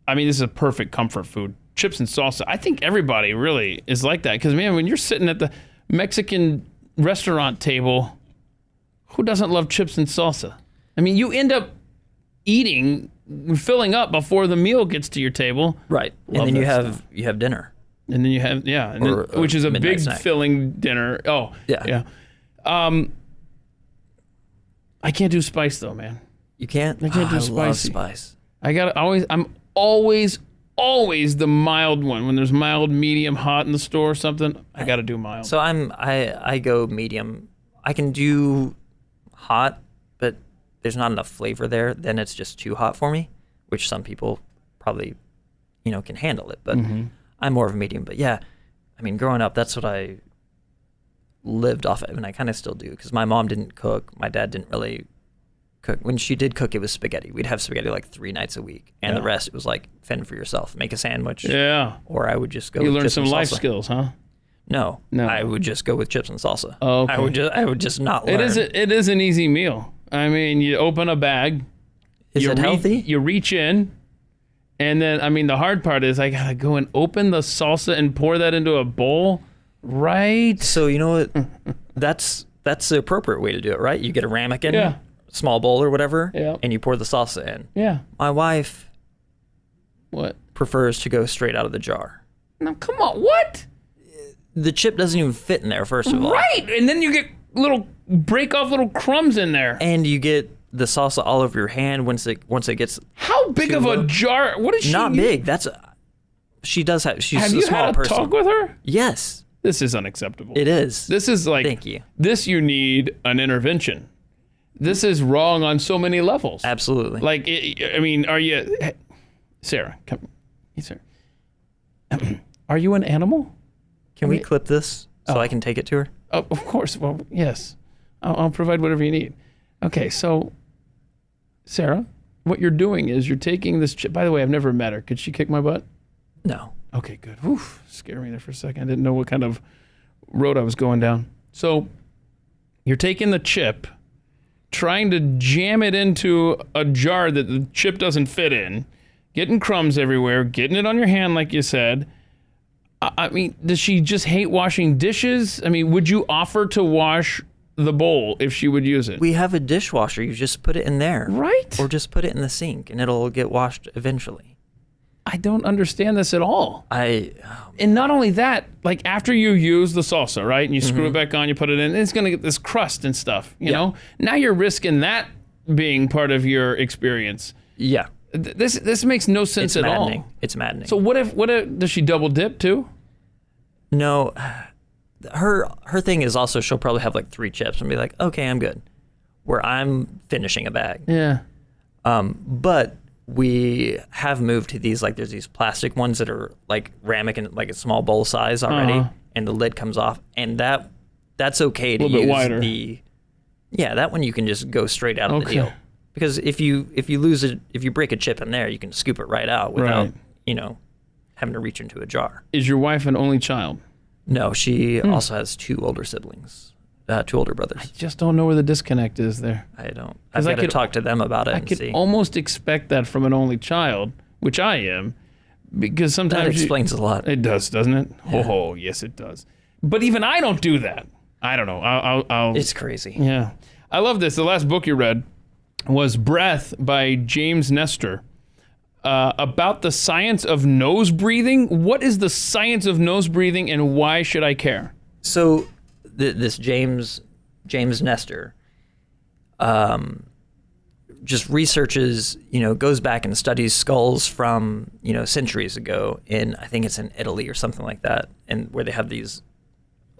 I mean, this is a perfect comfort food. Chips and salsa. I think everybody really is like that, because, man, when you're sitting at the Mexican restaurant table, who doesn't love chips and salsa? I mean, you end up filling up before the meal gets to your table. Right. Love and then that you have dinner. And then you have, which is a big snack. filling dinner. Oh, yeah. I can't do spice though, man. You can't? I can't do I spicy. love spice. I'm always the mild one. When there's mild, medium, hot in the store or something, I got to do mild. So I go medium. I can do hot, but there's not enough flavor there. Then it's just too hot for me, which some people probably, can handle it. But I'm more of a medium. But yeah, I mean, growing up, that's what I lived off of, and I kind of still do, because my mom didn't cook. My dad didn't really cook. When she did cook, it was spaghetti. We'd have spaghetti like 3 nights a week, and the rest it was like fend for yourself, make a sandwich. Yeah. Or I would just go. You with learned chips some and life salsa. skills, huh? No, I would just go with chips and salsa. Oh, okay. I would just not learn. It is an easy meal. I mean, you open a bag. Is it healthy? You reach in, and then, I mean, the hard part is I gotta go and open the salsa and pour that into a bowl, right? So you know what? That's the appropriate way to do it, right? You get a ramekin. Yeah. Small bowl or whatever, yeah, and you pour the salsa in. Yeah. My wife prefers to go straight out of the jar. No, come on, what? the chip doesn't even fit in there, first of all. Right, and then you get break off little crumbs in there. And you get the salsa all over your hand once it gets. How big of a low. jar? What is she? Not big. She does have. She's Have a you small had a person. talk with her? Yes, This is unacceptable. it is. This is like. Thank you. This you need an intervention. This is wrong on so many levels. Absolutely. Like, I mean, are you, Sarah? Come, Sarah. Are you an animal? Can we clip this so I can take it to her? Oh, of course. Well, yes. I'll provide whatever you need. Okay, so, Sarah, what you're doing is you're taking this chip. By the way, I've never met her. Could she kick my butt? No. Okay, good. Oof, scared me there for a second. I didn't know what kind of road I was going down. So, you're taking the chip, trying to jam it into a jar that the chip doesn't fit in, getting crumbs everywhere, getting it on your hand, like you said. I mean, does she just hate washing dishes? I mean, would you offer to wash the bowl if she would use it? We have a dishwasher. You just put it in there. Right. Or just put it in the sink and it'll get washed eventually. I don't understand this at all. Oh, And not only that, like after you use the salsa, right, and you screw it back on, you put it in, it's going to get this crust and stuff, you know? Now you're risking that being part of your experience. yeah. This makes no sense It's at maddening. all. It's maddening. So what if does she double dip too? No, her thing is also she'll probably have like 3 chips and be like, okay, I'm good. Where I'm finishing a bag. Yeah. But we have moved to these, like there's these plastic ones that are like ramekin and like a small bowl size already, and the lid comes off, and that's okay to A little bit use wider. that one you can just go straight out of the deal. Because if you lose it, if you break a chip in there, you can scoop it right out without having to reach into a jar. Is your wife an only child? No, she also has 2 older siblings, 2 older brothers. Just don't know where the disconnect is there. I don't. 'Cause I've I got to could- talk to them about it I and could see. almost expect that from an only child, which I am, because That sometimes explains a lot. It does, doesn't it? Oh, yes, it does. But even I don't do that. I don't know. I'll It's crazy. yeah. I love this. The last book you read was Breath by James Nestor. About the science of nose breathing. What is the science of nose breathing, and why should I care? So this James Nestor just researches, goes back and studies skulls from, centuries ago I think it's in Italy or something like that, and where they have these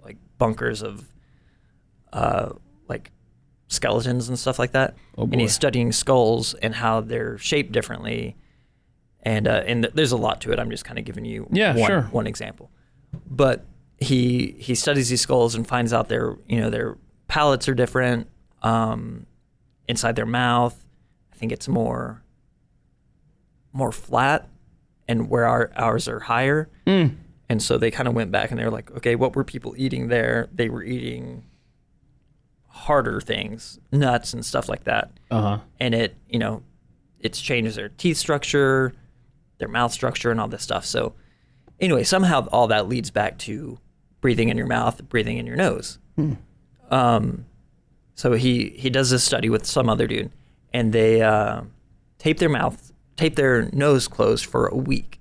like bunkers of like skeletons and stuff like that. Oh, boy. And he's studying skulls and how they're shaped differently. And there's a lot to it. I'm just kind of giving you one example. But he studies these skulls and finds out their palates are different. Inside their mouth, I think it's more flat, and where ours are higher. And so they kind of went back and they were like, okay, what were people eating there? They were eating harder things, nuts and stuff like that. And it's changed their teeth structure, their mouth structure, and all this stuff. So anyway, somehow all that leads back to breathing in your mouth, breathing in your nose. So he does this study with some other dude, and they tape their nose closed for a week.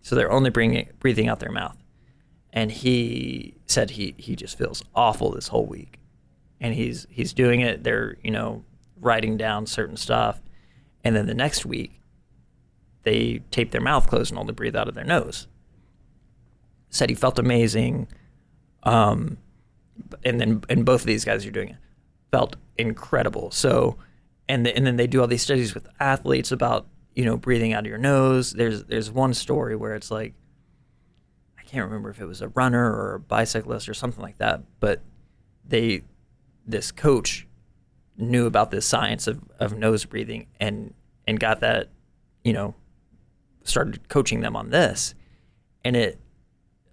So they're only breathing out their mouth. And he said he just feels awful this whole week. And he's doing it. They're, writing down certain stuff. And then the next week, they tape their mouth closed and only breathe out of their nose. Said he felt amazing. And both of these guys are doing it. Felt incredible. So, and then they do all these studies with athletes about, breathing out of your nose. There's one story where it's like, I can't remember if it was a runner or a bicyclist or something like that, but this coach knew about this science of nose breathing and got that, started coaching them on this, and it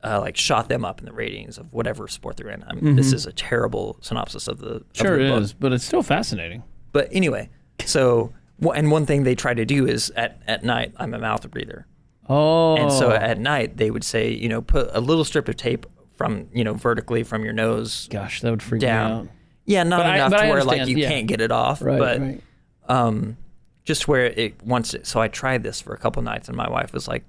like shot them up in the ratings of whatever sport they're in. This is a terrible synopsis of the Sure of the book. is, but it's still fascinating. But anyway, so and one thing they try to do is at night, I'm a mouth breather. Oh. And so at night they would say, put a little strip of tape from, vertically from your nose Gosh, that would freak down. me out. Yeah, not enough but to I where like understand, you yeah. can't get it off, Right. just where it wants it. So I tried this for a couple nights, and my wife was like,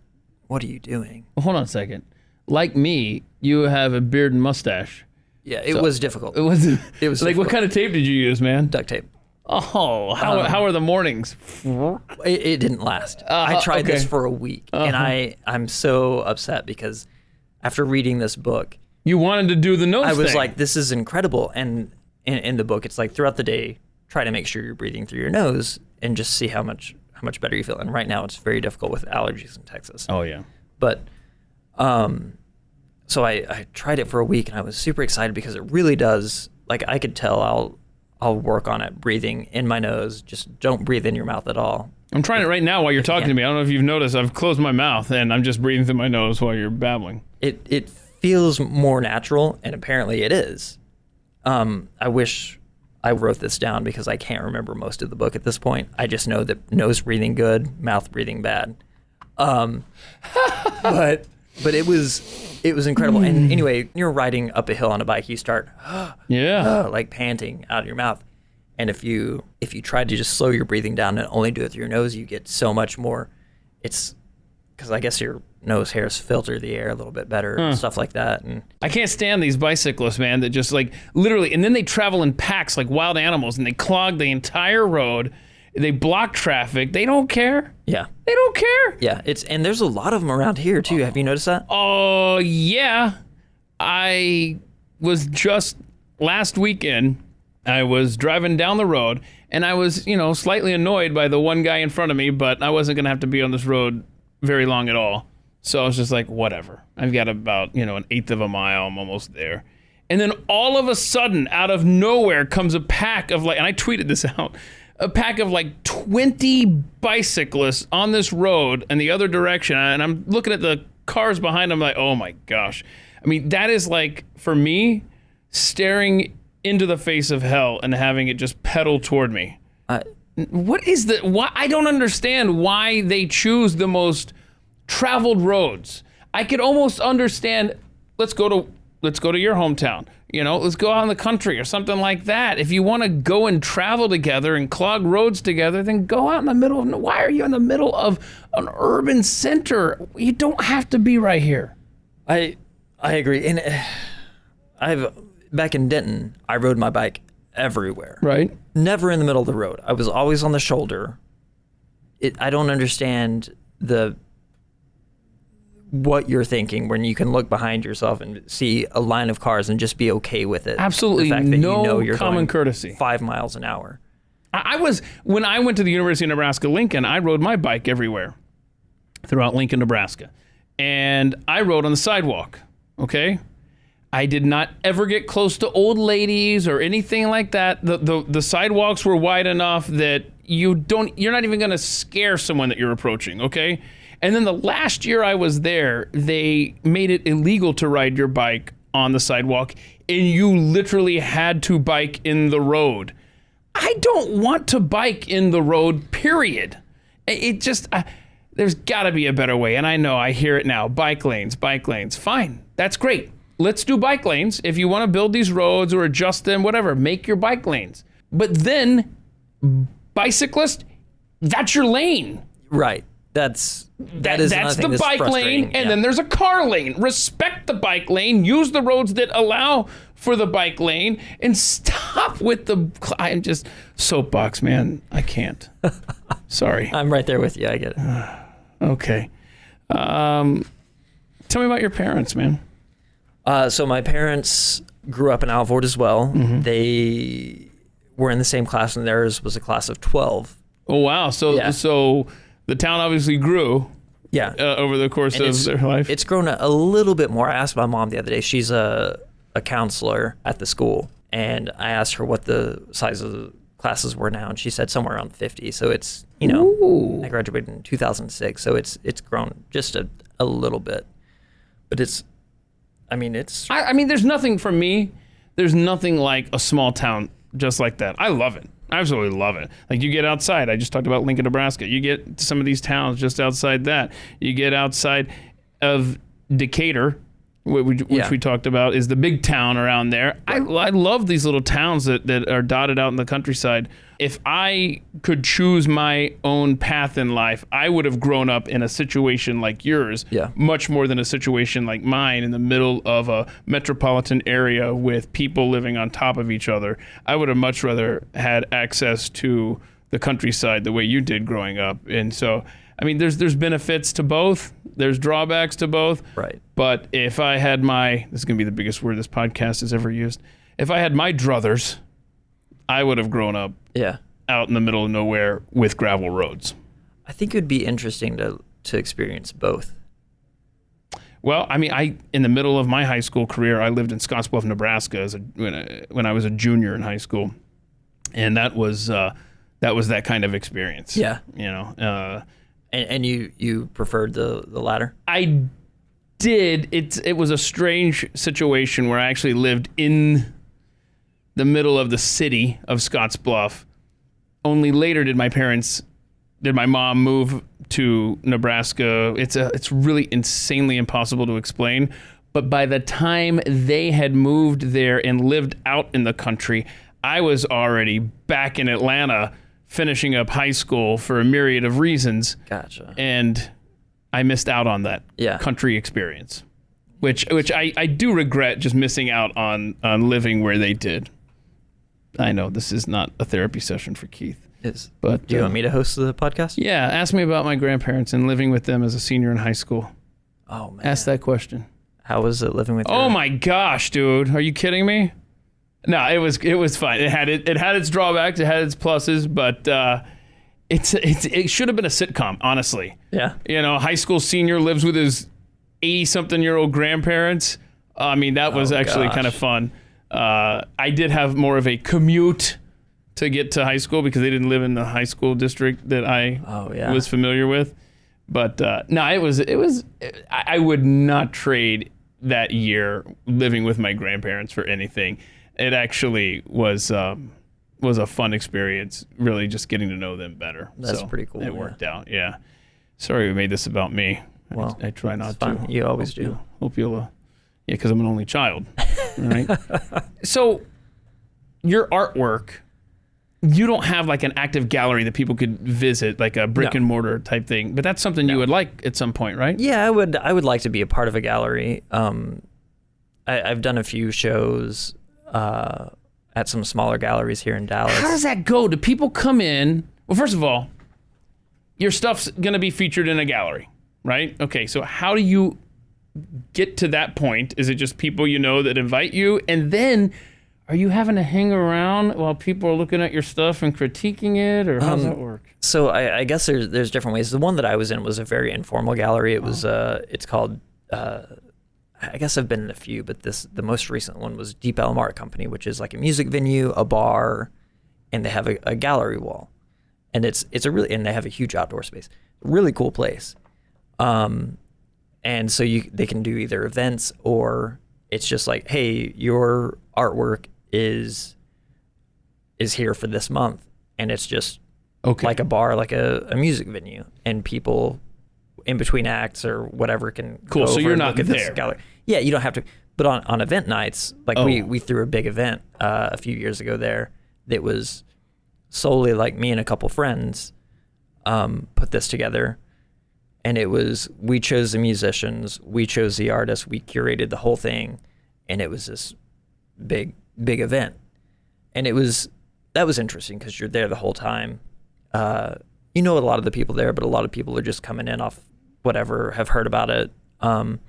"What are you doing?" Well, hold on a second. like me, you have a beard and mustache. Yeah, it was difficult. It was like, difficult. What kind of tape did you use, man? Duct tape. Oh, how are the mornings? It didn't last. I tried this for a week, and I'm so upset because after reading this book, you wanted to do the nose I was thing. like, this is incredible. And in the book, it's like throughout the day, try to make sure you're breathing through your nose and just see how much better you feel. And right now, it's very difficult with allergies in Texas. Oh yeah. But so I tried it for a week, and I was super excited because it really does. Like, I could tell I'll work on it, breathing in my nose. Just don't breathe in your mouth at all. I'm trying it right now while you're talking to me. I don't know if you've noticed, I've closed my mouth and I'm just breathing through my nose while you're babbling. It feels more natural, and apparently it is. I wish I wrote this down because I can't remember most of the book at this point. I just know that nose breathing good, mouth breathing bad. But it was incredible. And anyway, you're riding up a hill on a bike, you start like panting out of your mouth. And if you try to just slow your breathing down and only do it through your nose, you get so much more. It's because I guess your nose hairs filter the air a little bit better and stuff like that. And I can't stand these bicyclists, man, that just like literally, and then they travel in packs like wild animals and they clog the entire road. They block traffic. They don't care. yeah. They don't care. Yeah, and there's a lot of them around here too. Have you noticed that? Oh, yeah. I was just last weekend, I was driving down the road and I was, slightly annoyed by the one guy in front of me, but I wasn't going to have to be on this road very long at all. So I was just like, whatever. I've got about, an eighth of a mile. I'm almost there. And then all of a sudden, out of nowhere comes a pack of and I tweeted this out, a pack of 20 bicyclists on this road in the other direction. And I'm looking at the cars behind them like, oh my gosh. I mean, that is for me, staring into the face of hell and having it just pedal toward me. What is why? I don't understand why they choose the most traveled roads. I could almost understand, let's go to your hometown. Let's go out in the country or something like that. If you want to go and travel together and clog roads together, then go out in the middle of, why are you in the middle of an urban center? You don't have to be right here. I agree. And back in Denton, I rode my bike everywhere. Right. Never in the middle of the road. I was always on the shoulder. I don't understand what you're thinking when you can look behind yourself and see a line of cars and just be okay with it. Absolutely the fact that you're common going courtesy. 5 miles an hour. When I went to the University of Nebraska-Lincoln, I rode my bike everywhere throughout Lincoln, Nebraska. And I rode on the sidewalk, okay? I did not ever get close to old ladies or anything like that. The sidewalks were wide enough that you're not even going to scare someone that you're approaching, okay? And then the last year I was there, they made it illegal to ride your bike on the sidewalk, and you literally had to bike in the road. I don't want to bike in the road, period. It just, there's got to be a better way. And I know, I hear it now. Bike lanes. Fine. That's great. Let's do bike lanes. If you want to build these roads or adjust them, whatever, make your bike lanes. But then, bicyclist, that's your lane. Right. That's the bike lane, and then there's a car lane. Respect the bike lane. Use the roads that allow for the bike lane, and stop with the. I'm just soapbox, man. I can't. Sorry. I'm right there with you. I get it. Okay. Tell me about your parents, man. So my parents grew up in Alvord as well. Mm-hmm. They were in the same class, and theirs was a class of 12. Oh wow! So the town obviously grew. Yeah. Over the course of their life. It's grown a little bit more. I asked my mom the other day. She's a counselor at the school, and I asked her what the size of the classes were now, and she said somewhere around 50. So it's Ooh. I graduated in 2006, so it's grown just a little bit, but it's. I mean, there's nothing for me. There's nothing like a small town just like that. I love it. I absolutely love it. Like, you get outside. I just talked about Lincoln, Nebraska. You get to some of these towns just outside that. You get outside of Decatur, which we talked about, is the big town around there. I love these little towns that are dotted out in the countryside. If I could choose my own path in life, I would have grown up in a situation like yours, much more than a situation like mine in the middle of a metropolitan area with people living on top of each other. I would have much rather had access to the countryside the way you did growing up. And so, I mean, there's benefits to both. There's drawbacks to both. Right. But if I had this is going to be the biggest word this podcast has ever used. If I had my druthers, I would have grown up out in the middle of nowhere with gravel roads. I think it would be interesting to experience both. Well, I mean, in the middle of my high school career, I lived in Scottsbluff, Nebraska when I was a junior in high school. And that was that kind of experience. Yeah. You know, and you preferred the latter? I did. It was a strange situation where I actually lived in the middle of the city of Scottsbluff. Only later did my mom move to Nebraska. It's really insanely impossible to explain. But by the time they had moved there and lived out in the country, I was already back in Atlanta finishing up high school for a myriad of reasons. Gotcha. And I missed out on that country experience, which I do regret, just missing out on living where they did. I know this is not a therapy session for Keith. But do you want me to host the podcast? Yeah, ask me about my grandparents and living with them as a senior in high school. Oh, man. Ask that question. How was it living with my gosh, dude. Are you kidding me? No, it was fine. It had its drawbacks, it had its pluses, but it should have been a sitcom, honestly. Yeah. You know, a high school senior lives with his 80-something-year-old grandparents. I mean, that was actually kind of fun. I did have more of a commute to get to high school because they didn't live in the high school district that I was familiar with. But no, it was. I would not trade that year living with my grandparents for anything. It actually was a fun experience. Really, just getting to know them better. That's pretty cool. It worked out. Yeah. Sorry, we made this about me. Well, I try not to. You always do. Hope you'll. Yeah, because I'm an only child. Right. So, your artwork. You don't have like an active gallery that people could visit, like a brick and mortar type thing, but that's something you would like at some point, right? Yeah, I would like to be a part of a gallery. I've done a few shows at some smaller galleries here in Dallas. How does that go? Do people come in? Well, first of all, your stuff's going to be featured in a gallery, right? Okay, so how do you get to that point? Is it just people you know that invite you? And then are you having to hang around while people are looking at your stuff and critiquing it, or how does that work? So I guess there's different ways. The one that I was in was a very informal gallery. It was it's called I guess I've been in a few, but the most recent one was Deep Elm Art Company, which is like a music venue, a bar, and they have a gallery wall, and it's a really, and they have a huge outdoor space, really cool place. And so they can do either events, or it's just like, hey, your artwork is here for this month, and it's just like a bar, like a music venue, and people in between acts or whatever can cool. go So over you're and not look at there. this gallery. Yeah, you don't have to. But on event nights, like we threw a big event a few years ago there that was solely like me and a couple friends put this together. And it was, we chose the musicians, we chose the artists, we curated the whole thing, and it was this big event. And that was interesting because you're there the whole time. You know a lot of the people there, but a lot of people are just coming in off whatever, have heard about it, and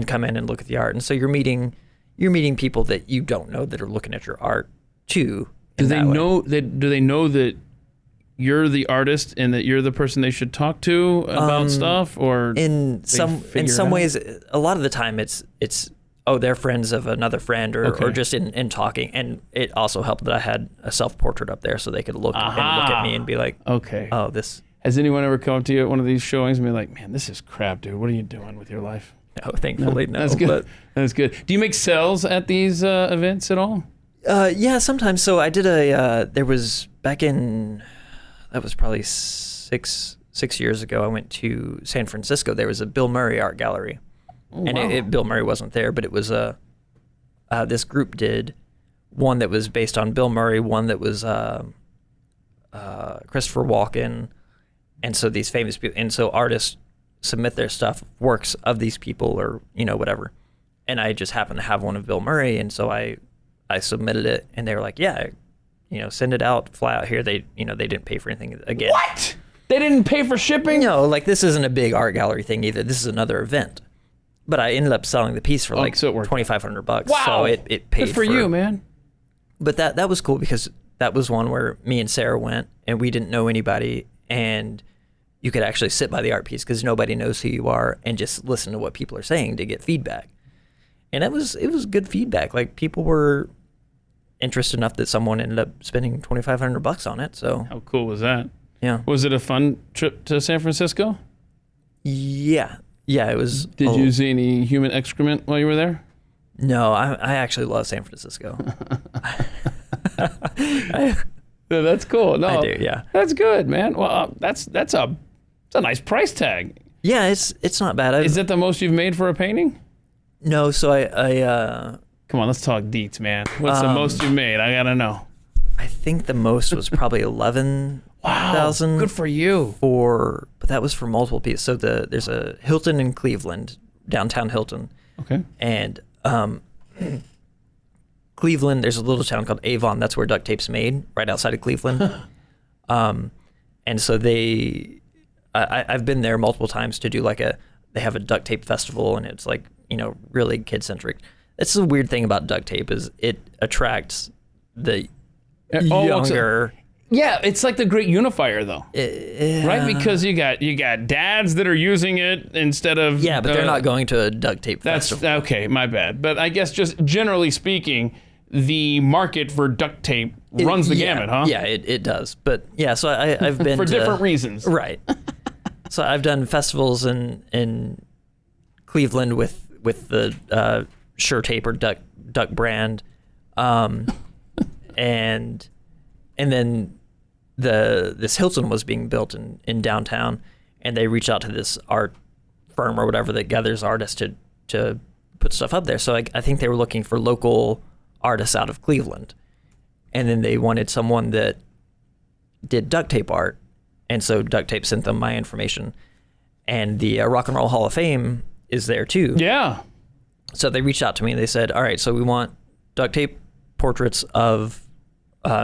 come in and look at the art. And so you're meeting people that you don't know that are looking at your art too. Do they know that you're the artist and that you're the person they should talk to about stuff, or in some ways, a lot of the time it's they're friends of another friend, or just in talking. And it also helped that I had a self-portrait up there so they could look at me and be like, okay, oh, this. Has anyone ever come to you at one of these showings and be like, man, this is crap, dude, what are you doing with your life? No, thankfully, no. That's good. That's good. Do you make sales at these events at all? Yeah, sometimes. So I did there was back in, that was probably six years ago, I went to San Francisco. There was a Bill Murray art gallery. And Bill Murray wasn't there, but it was this group did one that was based on Bill Murray, one that was Christopher Walken, and so these famous people, and so artists submit their stuff, works of these people, or whatever. And I just happened to have one of Bill Murray, and so I submitted it, and they were like, yeah, send it out, fly out here. They didn't pay for anything again. What? They didn't pay for shipping? No, like this isn't a big art gallery thing either. This is another event. But I ended up selling the piece for so it worked. $2,500. Wow. So it paid Good for you, man. But that was cool because that was one where me and Sarah went, and we didn't know anybody, and you could actually sit by the art piece because nobody knows who you are, and just listen to what people are saying to get feedback. And it was good feedback. Like, people were interested enough that someone ended up spending $2,500 on it. So how cool was that? Yeah. Was it a fun trip to San Francisco? Yeah, it was. Did you see any human excrement while you were there? No, I actually love San Francisco. That's cool. No, I do, yeah. That's good, man. Well, that's a nice price tag. Yeah, it's not bad. Is that the most you've made for a painting? No, so I Come on, let's talk deets, man. What's the most you've made? I gotta know. I think the most was probably 11,000. Wow, good for you. But that was for multiple pieces. So there's a Hilton in Cleveland, downtown Hilton. Okay. And Cleveland, there's a little town called Avon. That's where duct tape's made, right outside of Cleveland. And so I've been there multiple times to do they have a duct tape festival, and it's really kid-centric. That's the weird thing about duct tape is it attracts the younger. Yeah, it's like the great unifier, though, right? Because you got dads that are using it instead of but they're not going to a duct tape festival. That's okay, my bad. But I guess just generally speaking, the market for duct tape runs the gamut, huh? Yeah, it does. But yeah, so I've been for different reasons, right? So I've done festivals in Cleveland with the Sure Tape or Duct brand, and then this Hilton was being built in downtown, and they reached out to this art firm or whatever that gathers artists to put stuff up there. So I think they were looking for local artists out of Cleveland, and then they wanted someone that did duct tape art, and so Duct Tape sent them my information, and the Rock and Roll Hall of Fame is there too. Yeah. So they reached out to me and they said, all right, so we want duct tape portraits of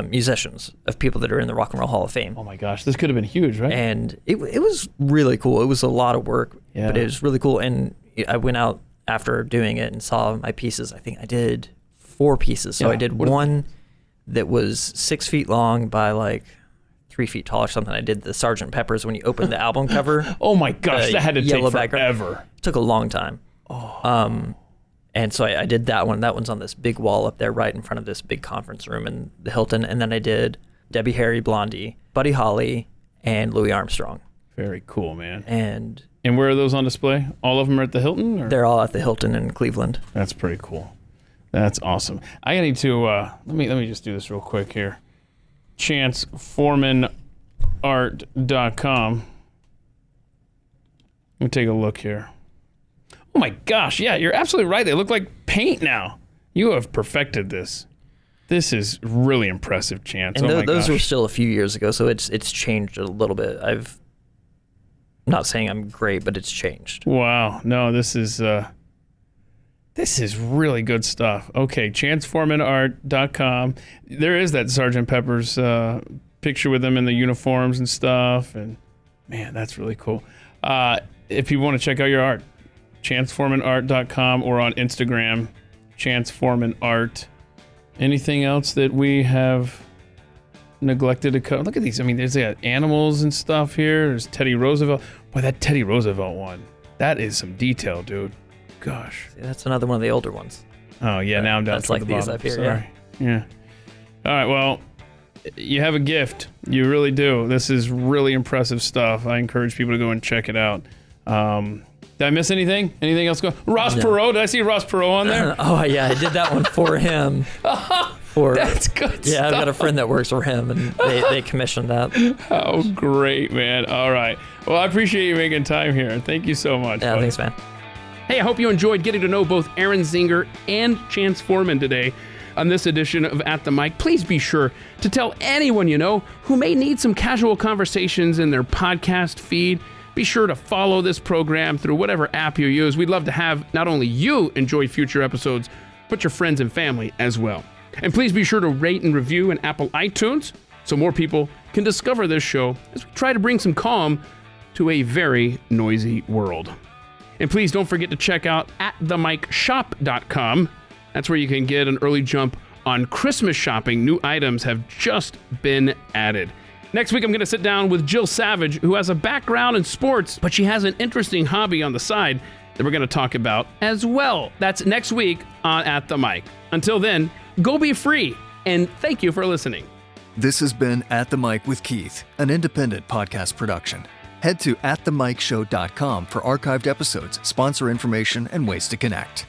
musicians, of people that are in the Rock and Roll Hall of Fame. Oh my gosh, this could have been huge, right? And it was really cool. It was a lot of work, Yeah. but it was really cool. And I went out after doing it and saw my pieces. I think I did 4 pieces. So Yeah. I did one that was 6 feet long by 3 feet tall or something. I did the Sgt. Pepper's when you open the album cover. Oh my gosh, that had to take yellow forever. background. It took a long time. And so I did that one. That one's on this big wall up there right in front of this big conference room in the Hilton. And then I did Debbie Harry, Blondie, Buddy Holly, and Louis Armstrong. Very cool, man. And where are those on display? All of them are at the Hilton? Or? they're all at the Hilton in Cleveland. That's pretty cool. That's awesome. I need to let me just do this real quick here. ChanceForemanArt.com. Let me take a look here. Oh my gosh, yeah, you're absolutely right. They look like paint now. You have perfected this. This is really impressive, Chance. And oh my those gosh. were still a few years ago, so it's changed a little bit. I'm not saying I'm great, but it's changed. Wow. No, this is really good stuff. Okay, ChanceForemanArt.com. There is that Sgt. Pepper's picture with them in the uniforms and stuff, and man, that's really cool. If you want to check out your art, ChanceForemanArt.com or on Instagram, ChanceForemanArt. Anything else that we have neglected to cover? Look at these. I mean, there's animals and stuff here. There's Teddy Roosevelt. Boy, that Teddy Roosevelt one. That is some detail, dude. Gosh. See, that's another one of the older ones. Oh, yeah, now I'm down That's to like the these bottom. up here, Sorry. Yeah. All right, well, you have a gift. You really do. This is really impressive stuff. I encourage people to go and check it out. Did I miss anything? Anything else going? Ross Perot. Did I see Ross Perot on there? Oh, yeah, I did that one for him. That's good Yeah, stuff. I've got a friend that works for him, and they commissioned that. Oh, great, man. All right. Well, I appreciate you making time here. Thank you so much. Yeah, buddy. thanks, man. Hey, I hope you enjoyed getting to know both Erin Zinger and Chance Foreman today on this edition of At the Mic. Please be sure to tell anyone you know who may need some casual conversations in their podcast feed. Be sure to follow this program through whatever app you use. We'd love to have not only you enjoy future episodes, but your friends and family as well. And please be sure to rate and review in Apple iTunes so more people can discover this show as we try to bring some calm to a very noisy world. And please don't forget to check out atthemicshop.com. That's where you can get an early jump on Christmas shopping. New items have just been added. Next week, I'm going to sit down with Jill Savage, who has a background in sports, but she has an interesting hobby on the side that we're going to talk about as well. That's next week on At the Mic. Until then, go be free, and thank you for listening. This has been At the Mic with Keith, an independent podcast production. Head to atthemicshow.com for archived episodes, sponsor information, and ways to connect.